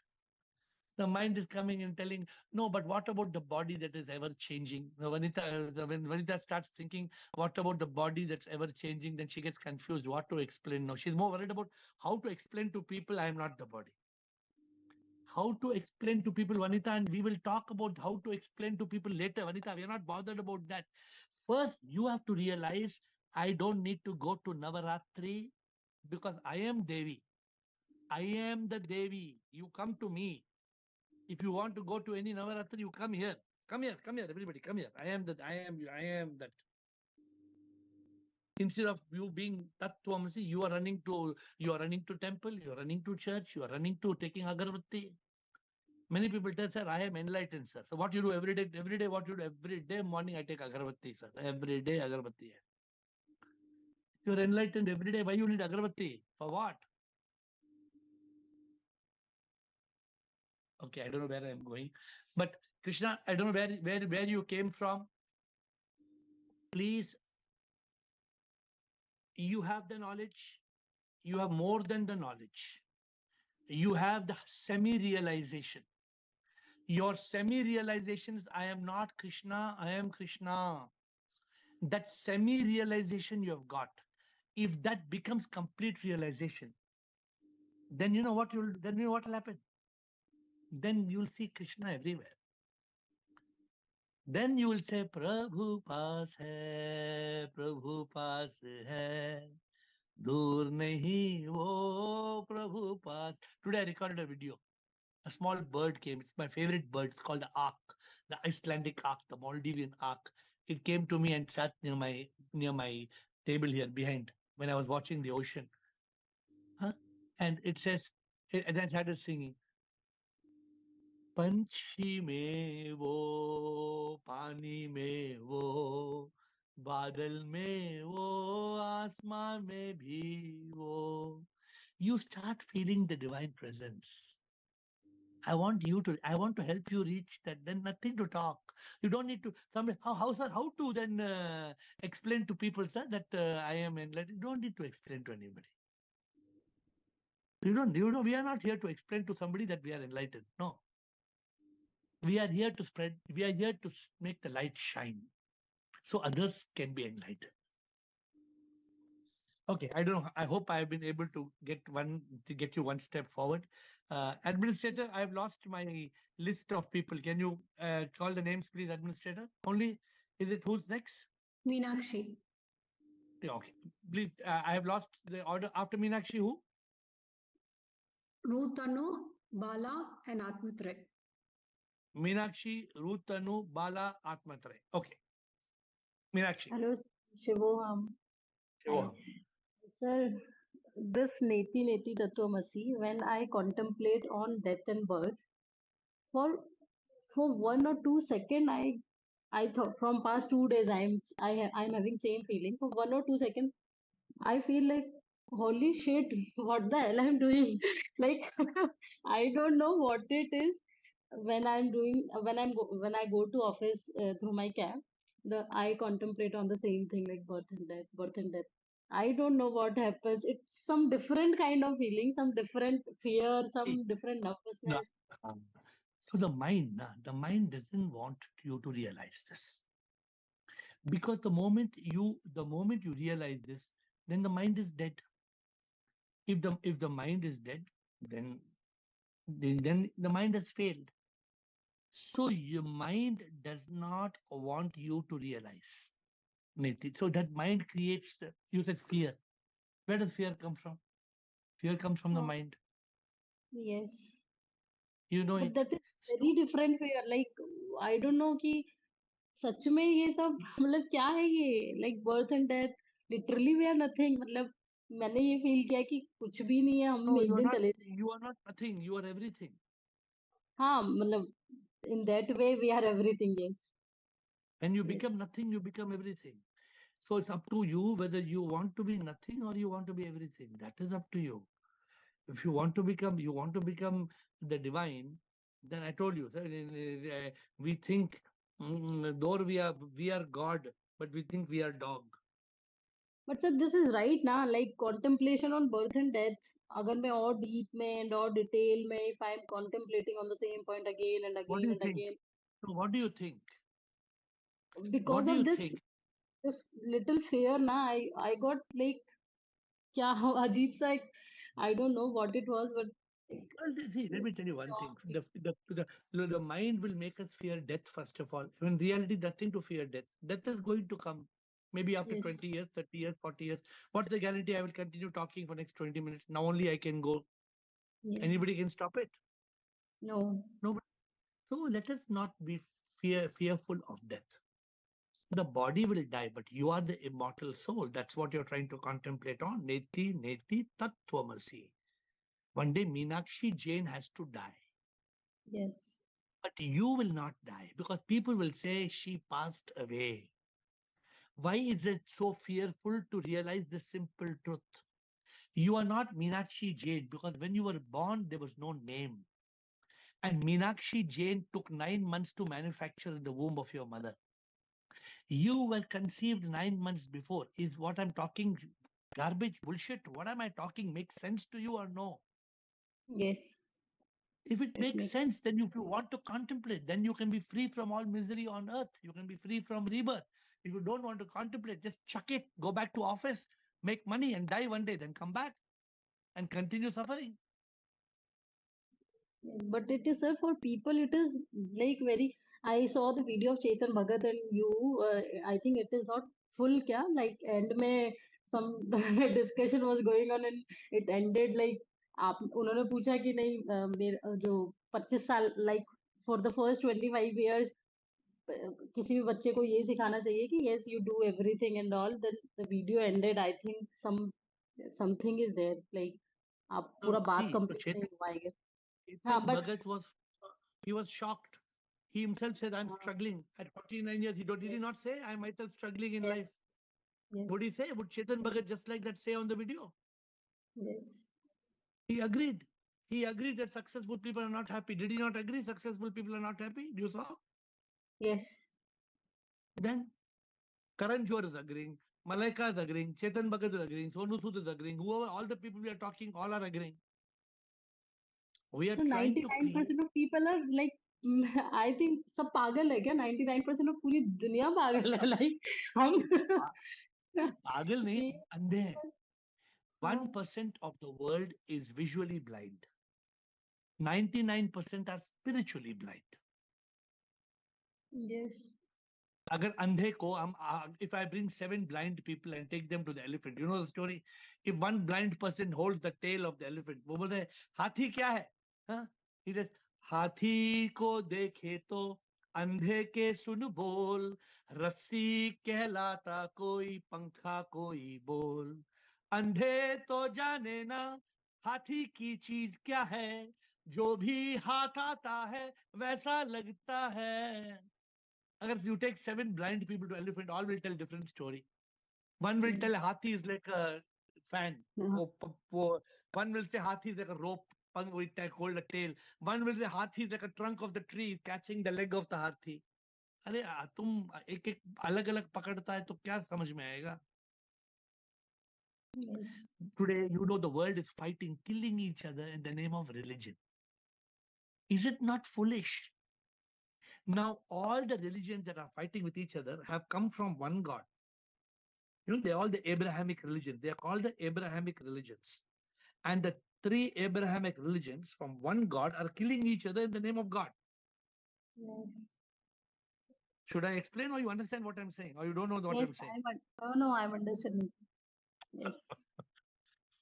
The mind is coming and telling, no, but what about the body that is ever changing? When Vanita starts thinking, what about the body that's ever changing? Then she gets confused what to explain now. She's more worried about how to explain to people I am not the body. How to explain to people, Vanita, and we will talk about how to explain to people later. Vanita, we are not bothered about that. First, you have to realize I don't need to go to Navaratri because I am Devi. I am the Devi. You come to me. If you want to go to any Navaratri, you come here. Come here, everybody, come here. I am that, I am you, I am that. Instead of you being Tat Twam Asi, you are running to temple, you are running to church, you are running to taking agarbatti. Many people tell, sir, I am enlightened, sir. So what you do every day, what you do every day morning, I take agarbatti, sir. Every day agarbatti. You are enlightened every day. Why you need agarbatti? For what? Okay, I don't know where I am going. But Krishna, I don't know where you came from. Please, you have the knowledge. You have more than the knowledge. You have the semi-realization. Your semi-realization is, I am not Krishna, I am Krishna. That semi-realization you have got. If that becomes complete realization, then you know what will happen? Then you'll see Krishna everywhere. Then you will say, Prabhu paas hai, dur nahi wo Prabhu paas. Today I recorded a video. A small bird came. It's my favorite bird. It's called the auk, the Icelandic auk, the Maldivian auk. It came to me and sat near my table here behind when I was watching the ocean. Huh? And it says, and then I started singing. पंछी में वो पानी में वो बादल में वो आसमान में भी वो. You start feeling the divine presence. I want to help you reach that. Then nothing to talk. You don't need to. Somebody, how to then explain to people, sir, that I am enlightened. You don't need to explain to anybody. You know, we are not here to explain to somebody that we are enlightened. No. We are here to make the light shine so others can be enlightened. Okay, I don't know. I hope I have been able to get you one step forward. Administrator, I have lost my list of people. Can you call the names, please, Administrator? Only, is it who's next? Meenakshi. Yeah, okay, please. I have lost the order. After Meenakshi, who? Rutanu, Bala, and Atmatre. Meenakshi, Rutanu, Bala, Atmatre. Okay. Meenakshi. Hello, Shivoham. Shivoham. Sir, this Neti Neti Tat Twam Asi, when I contemplate on death and birth, for 1 or 2 seconds, I thought from past 2 days I'm having same feeling. For 1 or 2 seconds, I feel like holy shit, what the hell I'm doing? Like I don't know what it is when when I go to office through my cab. I contemplate on the same thing like birth and death. I don't know what happens. It's some different kind of feeling, some different fear, some different No. nervousness. So the mind doesn't want you to realize this, because the moment you realize this, then the mind is dead. If the mind is dead, then the mind has failed. So your mind does not want you to realize, Neti. So that mind creates, you said fear. Where does fear come from? Fear comes from the mind. Yes. You know But it. that is very different fear. Like I don't know कि सच में ये सब मतलब क्या है ये like birth and death literally we are nothing मतलब मैंने ये feel किया कि कुछ भी नहीं है हम No, एक दिन चले जाएंगे you are not nothing. You are everything. हाँ मतलब in that way we are everything yes When you yes become nothing, you become everything. So it's up to you whether you want to be nothing or you want to be everything. That is up to you. If you want to become the divine, then I told you, sir, we think, though we are God, but we think we are dog. but sir this is right now like contemplation on birth and death अगर मैं और deep में and और detail में if I am contemplating on the same point again and What do again you and think? again So what do you think? because What do of you this think? this little fear na I got like क्या अजीब सा एक I don't know what it was but like, Well, see, let me tell you one thing. The mind will make us fear death, first of all. In reality, nothing to fear death. Death is going to come. Maybe after yes 20 years, 30 years, 40 years. What's the guarantee I will continue talking for next 20 minutes? Now only I can go. yes Anybody can stop it? no Nobody. So let us not be fearful of death. The body will die, but you are the immortal soul. That's what you're trying to contemplate on. Neti Neti Tat Twam Asi. One day Meenakshi Jain has to die. Yes. But you will not die because people will say she passed away. Why is it so fearful to realize the simple truth? You are not Meenakshi Jain because when you were born, there was no name. And Meenakshi Jain took 9 months to manufacture in the womb of your mother. You were conceived 9 months before. Is what I'm talking garbage, bullshit? What am I talking? Make sense to you or no? Yes. If it It makes makes sense, then if you want to contemplate, then you can be free from all misery on earth. You can be free from rebirth. If you don't want to contemplate, just chuck it, go back to office, make money and die one day, then come back and continue suffering. But it is, sir, for people, it is like very. I saw the video of Chetan Bhagat and you. I think it is not full, kya? Like end में some discussion was going on and it ended like आप उन्होंने पूछा कि नहीं मेरे जो 25 साल like for the first 25 years किसी भी बच्चे को ये सिखाना चाहिए कि yes you do everything and all. Then the video ended. I think something is there like आप No, पूरा बात see, so complete नहीं हुआ I guess. हाँ Chetan but Bhagat he was shocked. He himself said, I'm struggling. At 49 years, did he yes, not say, I'm myself struggling in yes, life? yes, Would he say? Would Chetan Bhagat just like that say on the video? yes, He agreed. He agreed that successful people are not happy. Did he not agree successful people are not happy? Do you saw? yes, Then Karan Johar is agreeing. Malaika is agreeing. Chetan Bhagat is agreeing. Sonu Sood is agreeing. Whoever, all the people we are talking, all are agreeing. We are so trying to create. 99% of people are like I think सब पागल है क्या 99% of पूरी दुनिया पागल है like हम पागल नहीं, ये अंधे हैं. हाँ 1% of the world is visually blind. 99% are spiritually blind. yes अगर अंधे को हम if I bring 7 blind people and take them to the elephant, you know the story? If one blind person holds the tail of the elephant, वो बोलते हैं हाथी क्या है? हाँ? He says हाथी को देखे तो अंधे के सुन बोल, रस्सी कहलाता कोई पंखा कोई बोल, अंधे तो जाने ना हाथी की चीज क्या है, जो भी हाथ आता है वैसा लगता है. Agar you take 7 blind people to elephant, all will tell different story. One will tell Hathi is like a fan. One will say Hathi is like a rope, with called a tail. One will say Hathi is like a trunk of the tree catching the leg of the Hathi. अरे तुम एक एक अलग अलग पकड़ता है तो क्या समझ में आएगा? yes Today, you know, the world is fighting, killing each other in the name of religion. Is it not foolish? Now, all the religions that are fighting with each other have come from one God. You know, they're all the Abrahamic religions. They are called the Abrahamic religions. And the 3 Abrahamic religions from one God are killing each other in the name of God. yes Should I explain or you understand what I'm saying? Or you don't know what yes I'm saying? oh no I'm understanding yes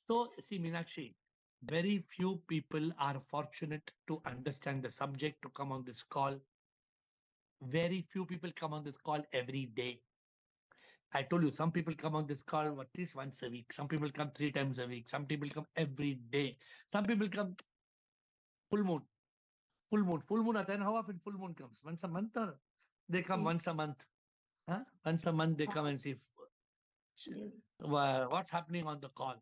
So, see, Meenakshi, very few people are fortunate to understand the subject to come on this call. Very few people come on this call every day. I told you, some people come on this call at least once a week. Some people come 3 times a week. Some people come every day. Some people come full moon. Full moon. Full moon. And how often full moon comes? Once a month or they come once a month? Huh? Once a month they come and see yes what's happening on the call.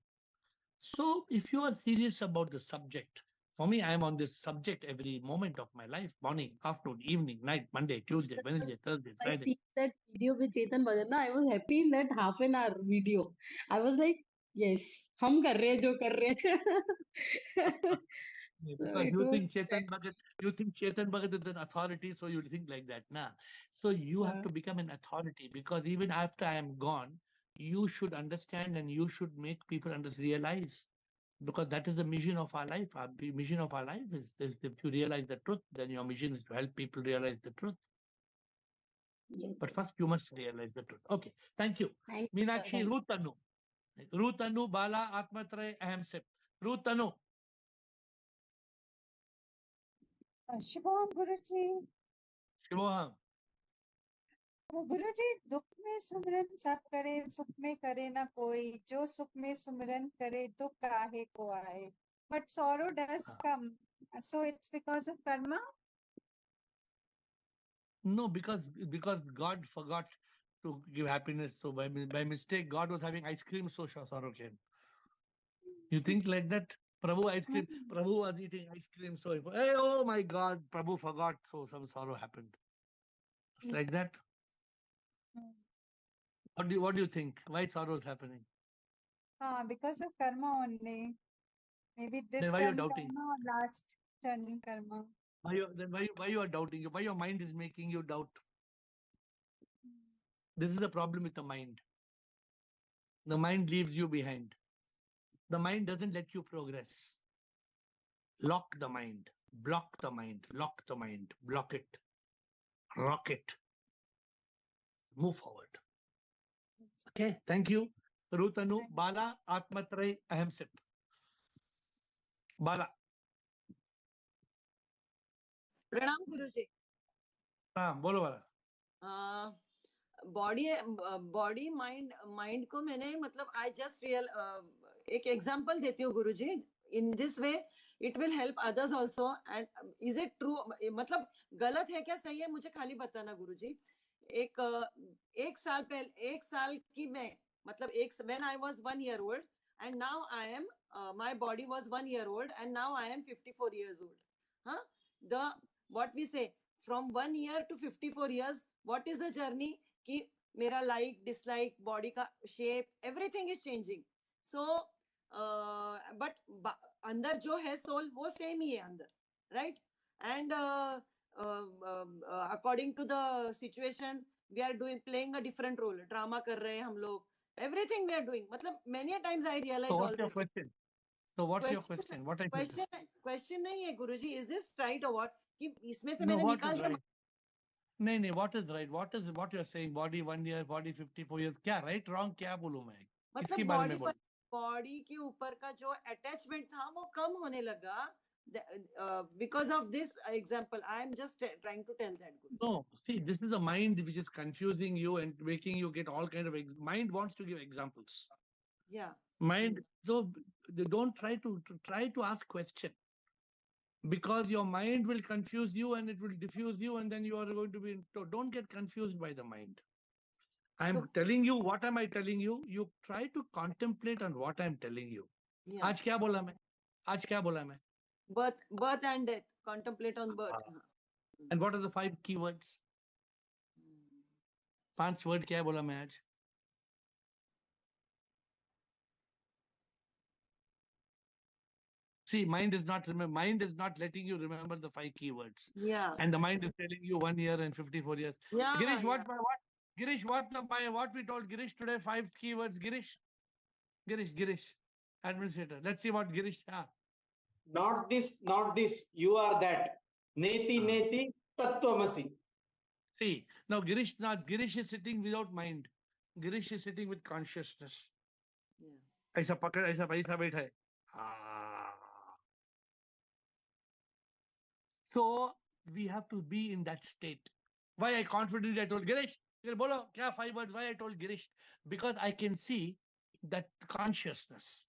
So if you are serious about the subject, for me, I am on this subject every moment of my life, morning, afternoon, evening, night, Monday, Tuesday, Wednesday, Thursday, I Friday. see that video with Chetan Bhagat na I was happy in that half an hour video I was like yes हम कर रहे हैं जो कर रहे हैं Yeah, so because it was You think Chetan Bhagat is an authority, so you think like that. Nah. So you have to become an authority because even after I am gone, you should understand and you should make people realize. Because that is the mission of our life. Our mission of our life is if you realize the truth, then your mission is to help people realize the truth. yes But first you must realize the truth. Okay, thank you. thank you sir, Meenakshi, thank you. Ruth Anu, Bala, Atmatray, Aham Sip. Ruth Anu. Shubham Guruji. Shivoham. तो गुरुजी दुख में सुमरन सब करे सुख में करे ना कोई जो सुख में सुमरन करे दुख काहे को आए but sorrow does come so it's because of karma. No, because God forgot to give happiness. So by mistake, God was having ice cream, so sorrow came. You think like that? Prabhu ice cream. Prabhu was eating ice cream, so hey, oh my God, Prabhu forgot, so some sorrow happened. It's like that. What do you think? Why sorrow is happening? Because of karma only. Maybe this Then why you're turn doubting? karma or last turn karma. Why you are doubting? Why your mind is making you doubt? This is the problem with the mind. The mind leaves you behind. The mind doesn't let you progress. Lock the mind, block the mind, lock the mind, block it, rock it. Move forward. Okay, thank you. Rutanu, Bala, Atmatray, Aham Sip. Bala. प्रणाम गुरुजी. हाँ, बोलो बाला. Body mind को मैंने मतलब I just real एक example देती हूँ गुरुजी. In this way it will help others also. And is it true? मतलब गलत है क्या सही है मुझे खाली बताना गुरुजी. एक साल की मैं मतलब when I was 1 year old and now I am my body was 1 year old and now I am 54 years old. The what we say from 1 year to 54 years, what is the journey कि मेरा like dislike body का shape everything is changing. So but अंदर जो है soul वो same ही है अंदर, right? And according to the situation we are playing a different role. Drama कर रहे हैं हम लोग. Everything we are doing. मतलब many a times I realize So all what's your this. question? So what's your question? What I Question नहीं है गुरुजी. Is this right or what? कि इसमें से No, मैंने what निकाल is right? नहीं, what is right? What you are saying? Body 1 year, body 54 years. क्या right, wrong? क्या बोलूं मैं? किसके बारे में बोलूं? बॉडी के ऊपर का जो अटैचमेंट था वो कम होने लगा. Because of this example, I am just trying to tell that. No, see, this is a mind which is confusing you and making you get all kind of mind wants to give examples. Yeah. Mind, so they don't try to ask question, because your mind will confuse you and it will diffuse you, and then you are going to be. Don't get confused by the mind. I'm telling you, what am I telling you? You try to contemplate on what I'm telling you. Yeah. आज क्या बोला मैं? आज क्या बोला मैं? Birth and death. Contemplate on birth. And what are the 5 keywords? 5 word क्या बोला मैं आज? See, mind is not letting you remember the 5 keywords. Yeah. And the mind is telling you 1 year and 54 years. Yeah. Girish, Girish, what we told Girish today, 5 keywords. Girish, administrator. Let's see what Girish. Not this. You are that. Neti Neti, Tat Twam Asi. See, now Girish is sitting without mind. Girish is sitting with consciousness. Yeah. ऐसा पकड़, ऐसा बैठा है. So we have to be in that state. Why I confidently I told Girish, bolo, kya 5 words? Why I told Girish? Because I can see that consciousness.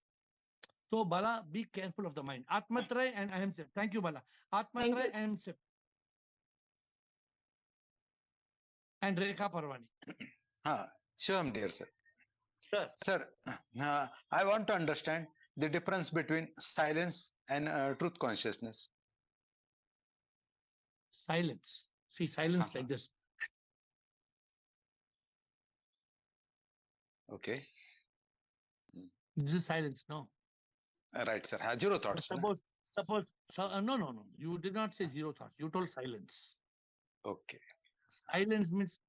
So Bala, be careful of the mind. Atmatray and Aham Sip. Thank you, Bala. Atmatray and Aham Sip. And Rekha Parwani. Sure, dear sir. Sure. Sir, I want to understand the difference between silence and truth consciousness. Silence. See, silence like this. Okay. This is silence, no? Right, sir. Zero thoughts. Suppose. No. You did not say zero thoughts. You told silence. Okay. Silence means,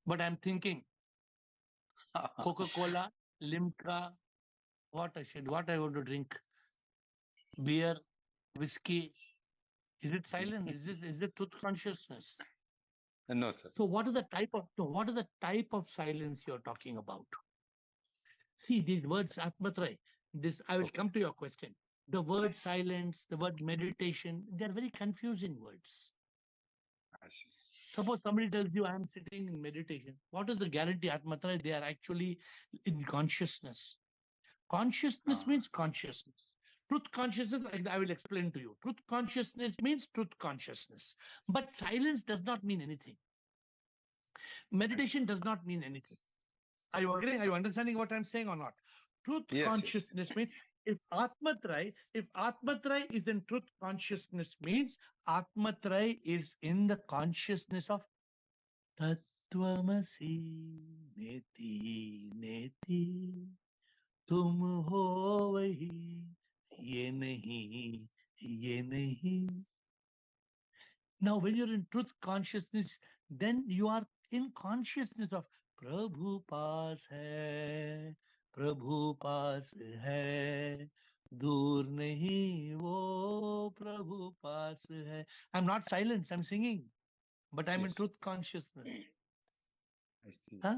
but I'm thinking. Coca-Cola, Limca, what I want to drink. Beer, whiskey. Is it silent? Is it truth consciousness? No, sir. So what is the type of silence you're talking about? See, these words, Atmatray, I will come to your question. The word silence, the word meditation, they're very confusing words. I see. Suppose somebody tells you, I am sitting in meditation. What is the guarantee, Atmatraya? They are actually in consciousness. Consciousness means consciousness. Truth consciousness, I will explain to you. Truth consciousness means truth consciousness. But silence does not mean anything. Meditation does not mean anything. Are you agreeing? Are you understanding what I'm saying or not? Truth consciousness means if Atmatrai is in truth consciousness means Atmatrai is in the consciousness of Tat Twam Asi, Neti Neti, tum ho wahi, ye nahi, ye nahi. Now, when you're in truth consciousness, then you are in consciousness of Prabhu paas hai, Prabhu paas hai, dur nahi wo Prabhu paas hai. I'm not silent, I'm singing, but I'm in truth consciousness. I see. Huh?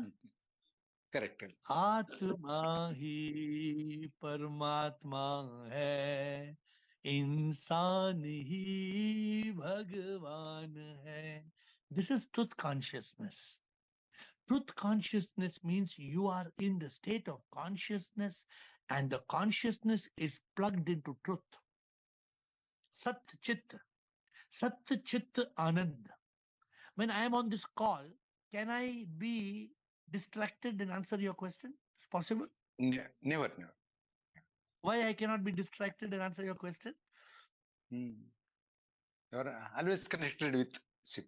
Correct. आत्मा ही परमात्मा है, इंसान ही भगवान है. This is truth consciousness. Truth consciousness means you are in the state of consciousness and the consciousness is plugged into truth. Sat Chit. Sat Chit Anand. When I am on this call, can I be distracted and answer your question? It's possible? Never. Why I cannot be distracted and answer your question? You're always connected with SIP.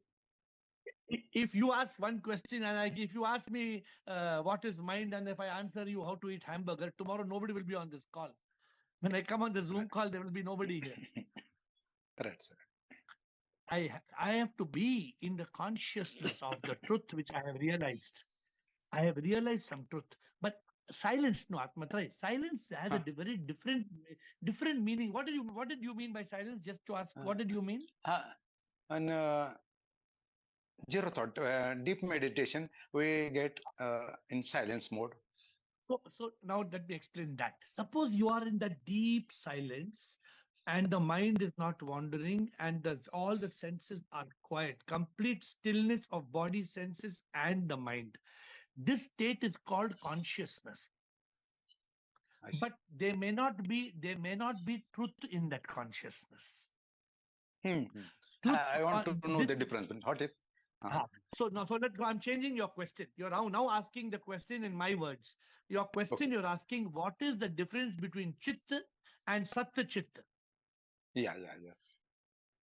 If you ask one question and if you ask me what is mind and if I answer you how to eat hamburger, tomorrow nobody will be on this call. When I come on the Zoom call, there will be nobody here. Correct, sir. I have to be in the consciousness of the truth which I have realized. I have realized some truth, but silence, no, Atmatrai. Silence has a very different meaning. What did you mean by silence? Just to ask, what did you mean? Zero thought, deep meditation, we get in silence mode. So now let me explain that. Suppose you are in that deep silence and the mind is not wandering and all the senses are quiet, complete stillness of body, senses and the mind. This state is called consciousness. But there may not be truth in that consciousness. Truth, I want to know the difference. What is? So I'm changing your question. You're now asking the question in my words. Your question, you're asking what is the difference between Chit and Sat Chit? Yes.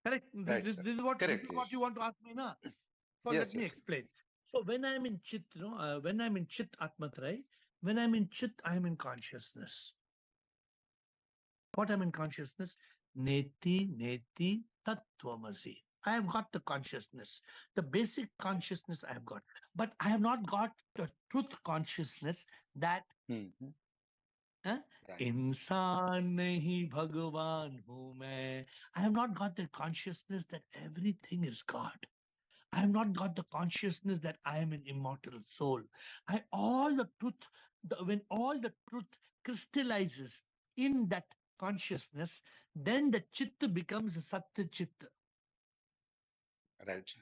Correct. Right, this is what you want to ask me now. So yes, let me explain. So when I'm in Chit, when I'm in Chit Atmatrai, when I'm in Chit, I'm in consciousness. What I'm in consciousness? Neti Neti Tat Twam Asi. I have got the consciousness, the basic consciousness I have got, but I have not got the truth consciousness that Insan nahi Bhagavan hu main. I have not got the consciousness that everything is God. I have not got the consciousness that I am an immortal soul. When all the truth crystallizes in that consciousness, then the Chitta becomes a Satya Chitta. Right.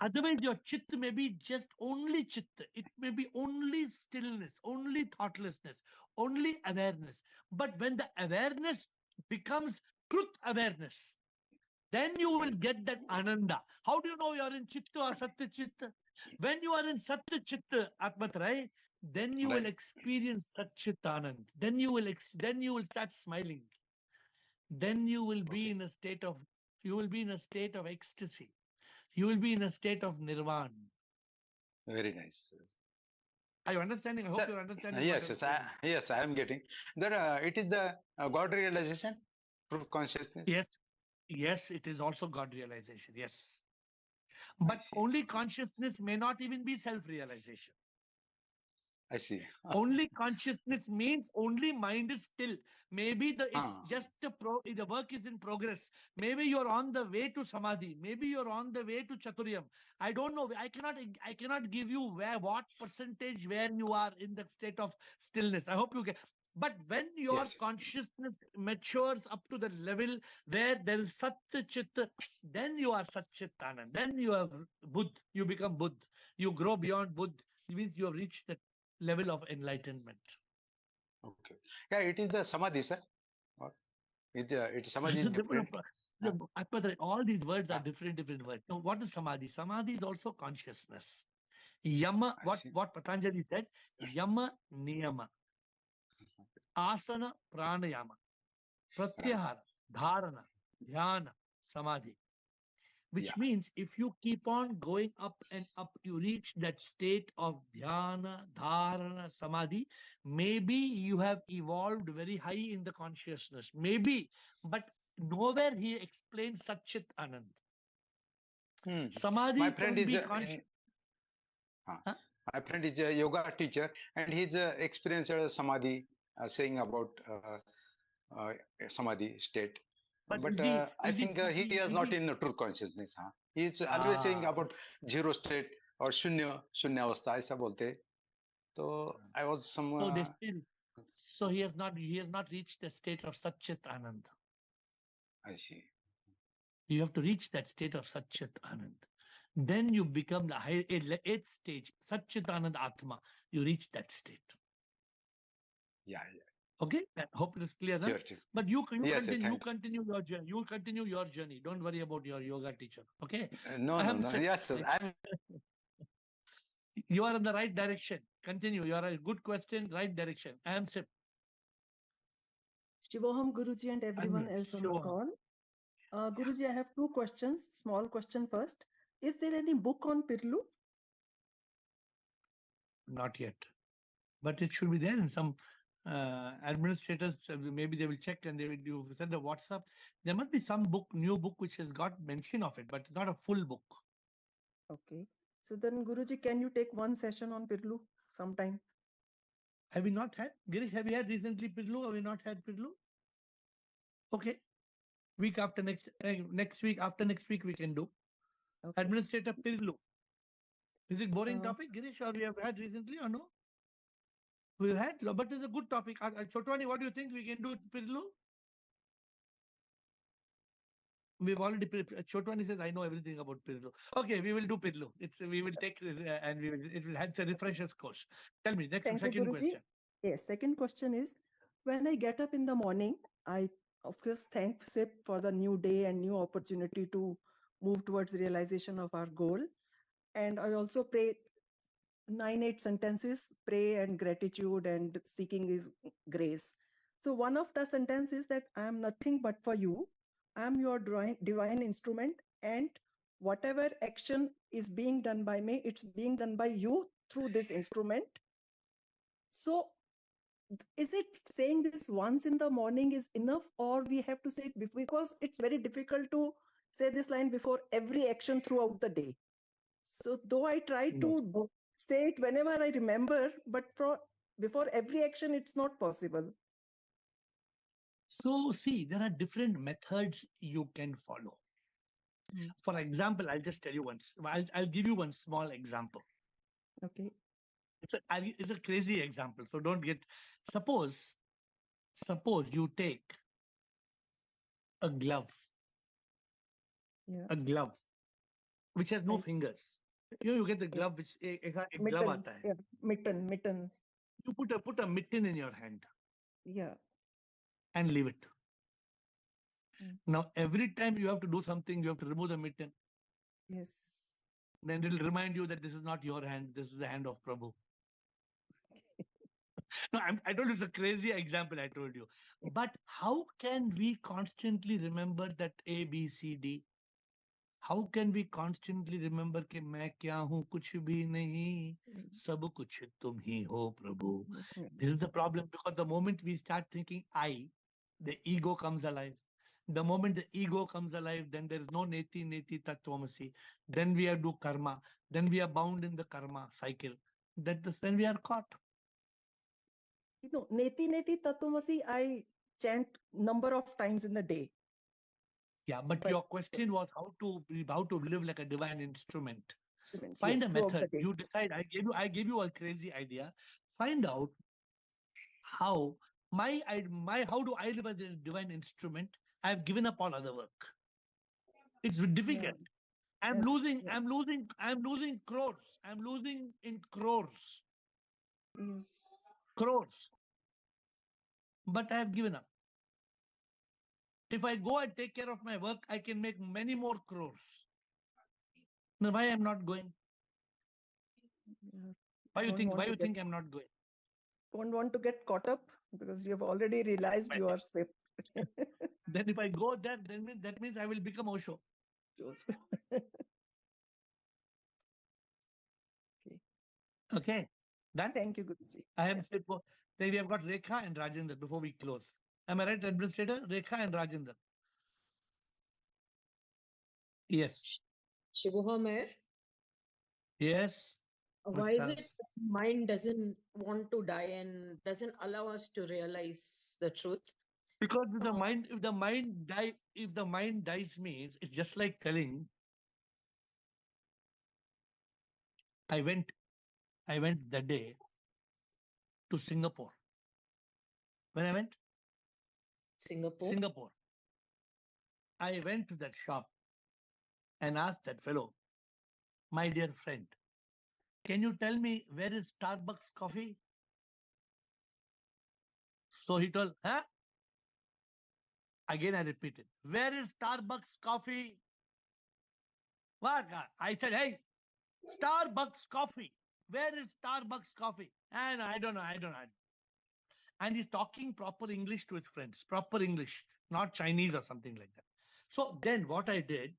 Otherwise, your Chitta may be just only Chitta. It may be only stillness, only thoughtlessness, only awareness. But when the awareness becomes truth awareness, then you will get that Ananda. How do you know you are in Chitta or Satya Chitta? When you are in Satya Chitta, Atmatrai, then you will experience Satchit Anand. Then you will start smiling. Then you will be in a state of ecstasy. You will be in a state of nirvana. Very nice. Are you understanding? I hope you're understanding. Yes, I am getting that. It is the God realization, truth consciousness. Yes, it is also God realization. Yes, but only consciousness may not even be self-realization. I see. Only consciousness means only mind is still. Maybe it's just the work is in progress. Maybe you're on the way to samadhi. Maybe you're on the way to chaturyam. I don't know. I cannot give you what percentage where you are in the state of stillness. I hope you get. But when your Yes. consciousness matures up to the level where there is Sat Chit, then you are Sat Chit Anand. Then you are Buddh. You become Buddh. You grow beyond Buddh. It means you have reached that level of enlightenment. Okay. Yeah, it is the samadhi, sir. Or it's samadhi is So different. all these words are Ah. different words. Now, what is samadhi? Samadhi is also consciousness. Yama, I see. what Patanjali said, Yama Niyama, Asana Pranayama, Pratyahara, Dharana, Dhyana, Samadhi. Which Yeah. means if you keep on going up and up, you reach that state of dhyana, dharana, samadhi. Maybe you have evolved very high in the consciousness. Maybe, but nowhere he explains Satchit Anand. My Samadhi friend can is be conscious. Huh? my friend is a yoga teacher, and he's experienced samadhi, saying about samadhi state. But But I think he is not in truth consciousness. He is always saying about zero state or shunya ऐसा बोलते. So I was some. So they still. So he has not reached the state of Satchit Anand. I see. You have to reach that state of Satchit Anand. Then you become the eighth stage, Satchit Anand Atma. You reach that state. Yeah. Okay, I hope it is clear. Sure, Huh? sure. But you Yes, sir, continue your journey. You continue your journey. Don't worry about your yoga teacher. Okay. No. Yes, sir. You are in the right direction. Continue. You are a good question, right direction. I am Sip. Shivoham Guruji and everyone else on the Shivoham. call. Guruji, I have two questions. Small question first. Is there any book on Pirlu? Not yet. But it should be there in some administrators. Maybe they will check and they will send a WhatsApp. There must be some book, new book, which has got mention of it, but it's not a full book. Okay. So then, Guruji, can you take one session on Pirlu sometime? Have we not had? Girish, have you had recently Pirlu? Have we not had Pirlu? Okay. Week after next week, after next week, we can do. Okay. Administrator Pirlu. Is it boring topic, Girish, or we have had recently or no? We've had, but it's a good topic. Chotwani, what do you think we can do Pirlu? We've already, Chotwani says, I know everything about Pirlu. Okay, we will do Pirlu. We will take and it will have a refreshers course. Tell me, second question. Yes, second question is, when I get up in the morning, I of course thank SIP for the new day and new opportunity to move towards realization of our goal. And I also pray 9-8 sentences, pray and gratitude and seeking His grace. So one of the sentences that I am nothing but for you. I am your divine instrument, and whatever action is being done by me, it's being done by you through this instrument. So is it saying this once in the morning is enough, or we have to say it because it's very difficult to say this line before every action throughout the day? So though I try to say it whenever I remember, but before every action, it's not possible. So see, there are different methods you can follow. For example, I'll just tell you once. I'll give you one small example. Okay. It's a crazy example, so don't get. Suppose you take a glove. Yeah. A glove which has no fingers. You get the glove which glove aata hai. Yeah. Mitten. You put a mitten in your hand. Yeah. And leave it. Now, every time you have to do something, you have to remove the mitten. Yes. Then it will remind you that this is not your hand, this is the hand of Prabhu. No, I told you it's a crazy example I told you. But how can we constantly remember that A, B, C, D? How can we constantly remember कि मैं क्या हूँ कुछ भी नहीं सब कुछ तुम ही हो प्रभु? This is the problem, because the moment we start thinking I, the ego comes alive. The moment the ego comes alive, then there is no Neti Neti Tat Twam Asi. Then we have to do karma. Then we are bound in the karma cycle. Then we are caught. Neti Neti Tat Twam Asi, I chant number of times in the day. Yeah, but your question was how to live like a divine instrument. Find a method. You decide. I gave you a crazy idea. Find out how how do I live as a divine instrument? I have given up all other work. It's difficult. I'm Yes, losing, yes. I'm losing crores. I'm losing in crores. Yes. Crores. But I have given up. If I go and take care of my work, I can make many more crores. Now, why I'm not going? Yeah. Why you Don't think? want Why to you get- think I'm not going? Don't want to get caught up because you have already realized you are safe. Then if I go there, then that means I will become Osho. Okay, done. Thank you, Guruji. I am said. Then we have got Rekha and Rajendra before we close. Am I right, Administrator? Rekha and Rajendra. Yes. Shivoham, Yes. why is Mushtas. it mind doesn't want to die and doesn't allow us to realize the truth? Because if the mind dies means it's just like telling. I went that day to Singapore. When I went Singapore, I went to that shop and asked that fellow, my dear friend, can you tell me where is Starbucks coffee? So he told, huh? Again I repeated, where is Starbucks coffee? What? I said, hey, Starbucks coffee. Where is Starbucks coffee? And I don't know. And he's talking proper English to his friends, proper English, not Chinese or something like that. So then what I did,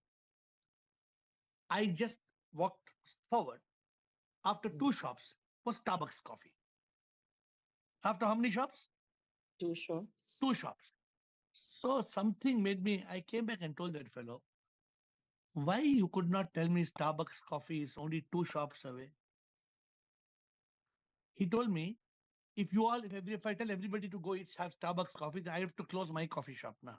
I just walked forward. After two shops was Starbucks coffee. After how many shops? Two shops. Two shops. So something made me, I came back and told that fellow, why you could not tell me Starbucks coffee is only two shops away? He told me, if I tell everybody to go eat have Starbucks coffee, then I have to close my coffee shop now.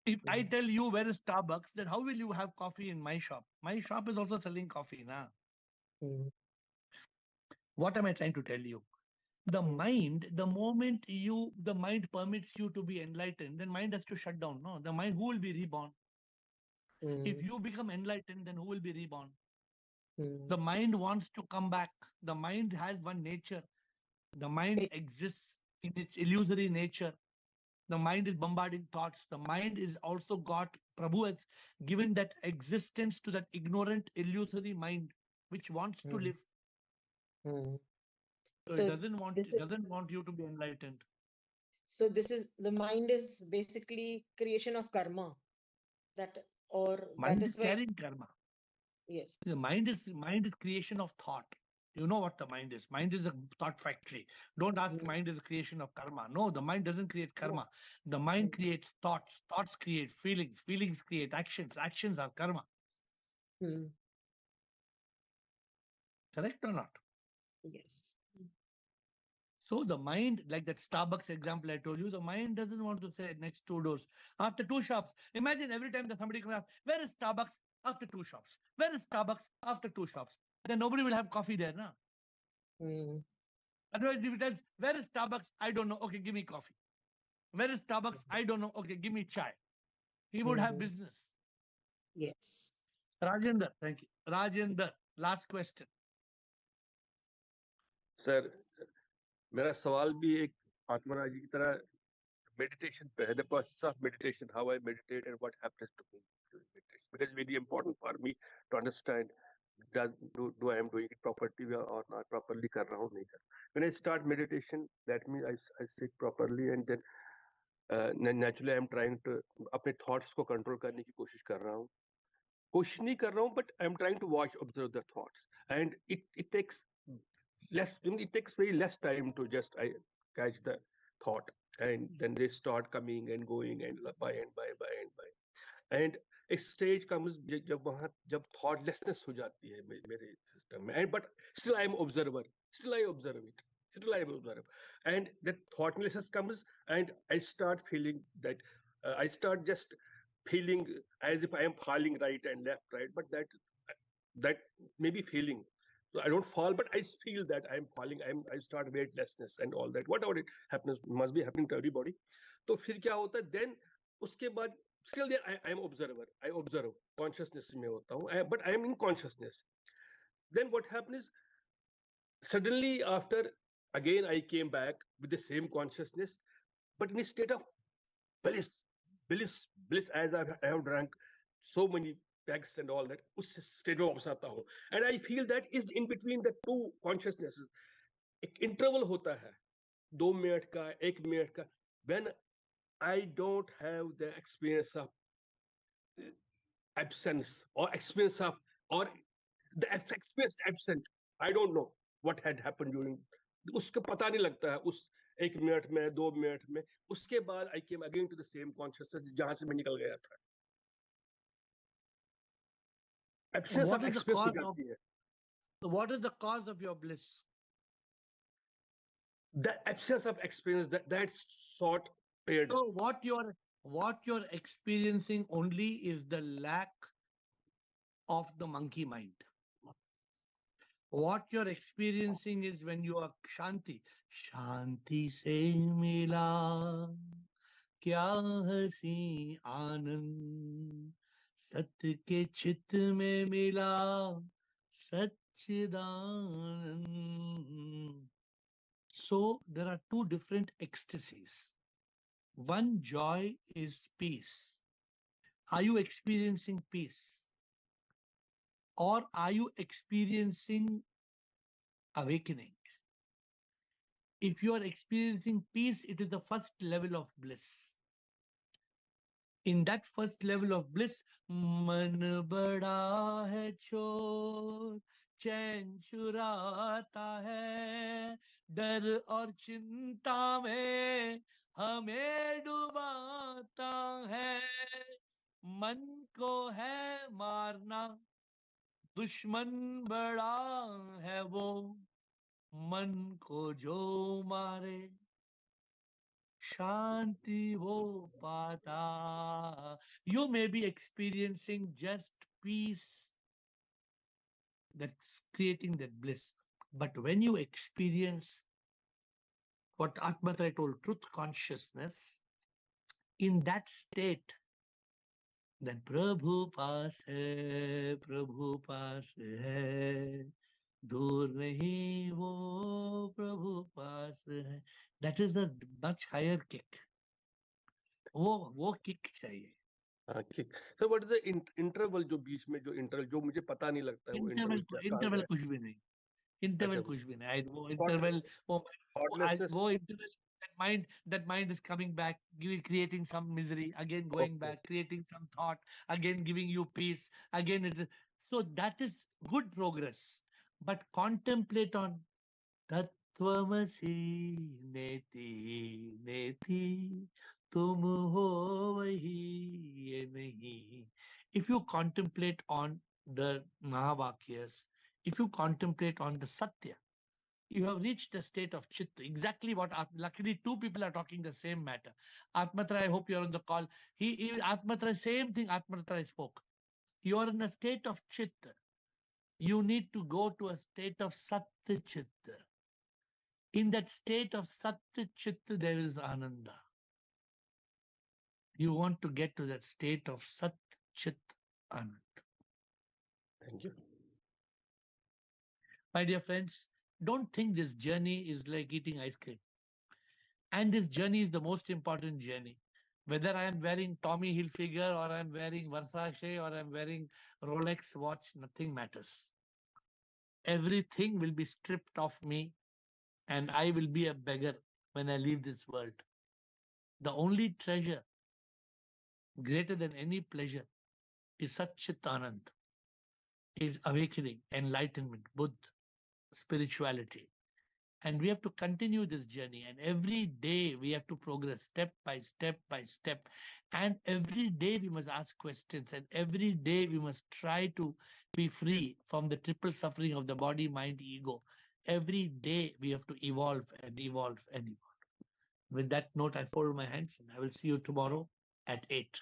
If I tell you where is Starbucks, then how will you have coffee in my shop? My shop is also selling coffee now. What am I trying to tell you? The mind, the moment the mind permits you to be enlightened, then mind has to shut down. No, the mind, who will be reborn? If you become enlightened, then who will be reborn? The mind wants to come back. The mind has one nature. The mind exists in its illusory nature. The mind is bombarding thoughts. The mind is also got, Prabhu has given that existence to that ignorant, illusory mind, which wants to live. So it doesn't want you to be enlightened. So this is the mind is basically creation of karma. Mind is carrying karma. Yes. The mind is creation of thought. You know what the mind is. Mind is a thought factory. Don't ask mind is a creation of karma. No, the mind doesn't create karma. The mind creates thoughts. Thoughts create feelings. Feelings create actions. Actions are karma. Correct or not? Yes. So the mind, like that Starbucks example I told you, the mind doesn't want to say next two doors. After two shops, imagine every time that somebody comes, where is Starbucks? After two shops. Where is Starbucks? After two shops. Then nobody will have coffee there, na? Otherwise, if it tells, where is Starbucks? I don't know. Okay, give me coffee. Where is Starbucks? I don't know. Okay, give me chai. He would have business. Yes. Rajendra, thank you. Rajendra, last question. Sir मेरा सवाल भी एक आत्मराज जी की तरह meditation पे है. The process of meditation, how I meditate and what happens to me during meditation, because it's very important for me to understand do I am doing it properly or not properly कर रहा हूँ नहीं कर. When I start meditation, that means I sit properly and then naturally I am trying to अपने thoughts को control करने की कोशिश कर रहा हूँ. कोशिश नहीं कर रहा हूँ, but I am trying to observe the thoughts, and it takes very less time to just catch the thought, and then they start coming and going and by and a stage comes जब thoughtlessness हो जाती है मेरे system में, and but still I am observer, still I observe it, and that thoughtlessness comes and I start feeling that I start just feeling as if I am falling right and left, but that may be feeling. So I don't fall, but I feel that I'm falling. I start weightlessness and all that. Whatever it happens must be happening to everybody. तो फिर क्या होता है? Then उसके बाद still there I am observer. I observe consciousness में होता हूँ. But I am in consciousness. Then what happens is suddenly after again I came back with the same consciousness, but in a state of bliss, bliss as I have drank so many pegs and all that. उस state में वापस आता हूँ. And I feel that is in between the two consciousnesses. एक interval होता है 2 minute का 1 minute का when I don't have the experience of absence or experience of or the experience absent. I don't know what had happened during उसको पता नहीं लगता है उस 1 मिनट में 2 मिनट में. उसके बाद I came again to the same consciousness जहां से मैं निकल गया था. Absence What of is the experience cause of निकालती है. what is the cause of your bliss? The absence of experience, that short period. So what you're experiencing only is the lack of the monkey mind. What you're experiencing is when you are shanti se mila kya hasi anand सत के चित में मिला सच्चिदानंद. So there are two different ecstasies. One joy is peace. Are you experiencing peace? Or are you experiencing awakening? If you are experiencing peace, it is the first level of bliss. In that first level of bliss, man bada hai chor, चैन चुराता है, डर और चिंता में हमें डुबाता है. मन को है मारना, दुश्मन बड़ा है वो, मन को जो मारे Shanti wo pata. You may be experiencing just peace that's creating that bliss. But when you experience what Atmatra told, truth consciousness, in that state, then Prabhu paas hai, dur nahi wo Prabhu paas hai. That is a much higher kick. वो kick चाहिए. Kick. So what is the interval जो बीच में जो interval जो मुझे पता नहीं लगता है वो इंटरवल कुछ भी नहीं. इंटरवल कुछ भी नहीं. वो इंटरवल वो interval that mind is coming back, creating some misery, again going back, creating some thought, again giving you peace, again it is. So that is good progress. But contemplate on Tat Twam Asi, Neti Neti, tum ho vahi ye nahi. If you contemplate on the Mahavakyas, if you contemplate on the Satya, you have reached the state of Chitta. Exactly what, luckily two people are talking the same matter. Atmatra, I hope you're on the call. Atmatra, same thing Atmatra spoke. You are in a state of Chitta. You need to go to a state of Satya Chitta. In that state of Satya Chitta, there is Ananda. You want to get to that state of Sat Chit Anand. Thank you. My dear friends, don't think this journey is like eating ice cream. And this journey is the most important journey. Whether I am wearing Tommy Hilfiger or I am wearing Versace or I am wearing Rolex watch, nothing matters. Everything will be stripped off me and I will be a beggar when I leave this world. The only treasure greater than any pleasure is Satchit Anand, is awakening, enlightenment, Buddha, spirituality. And we have to continue this journey. And every day we have to progress step by step by step. And every day we must ask questions. And every day we must try to be free from the triple suffering of the body, mind, ego. Every day we have to evolve and evolve and evolve. With that note, I fold my hands and I will see you tomorrow at 8.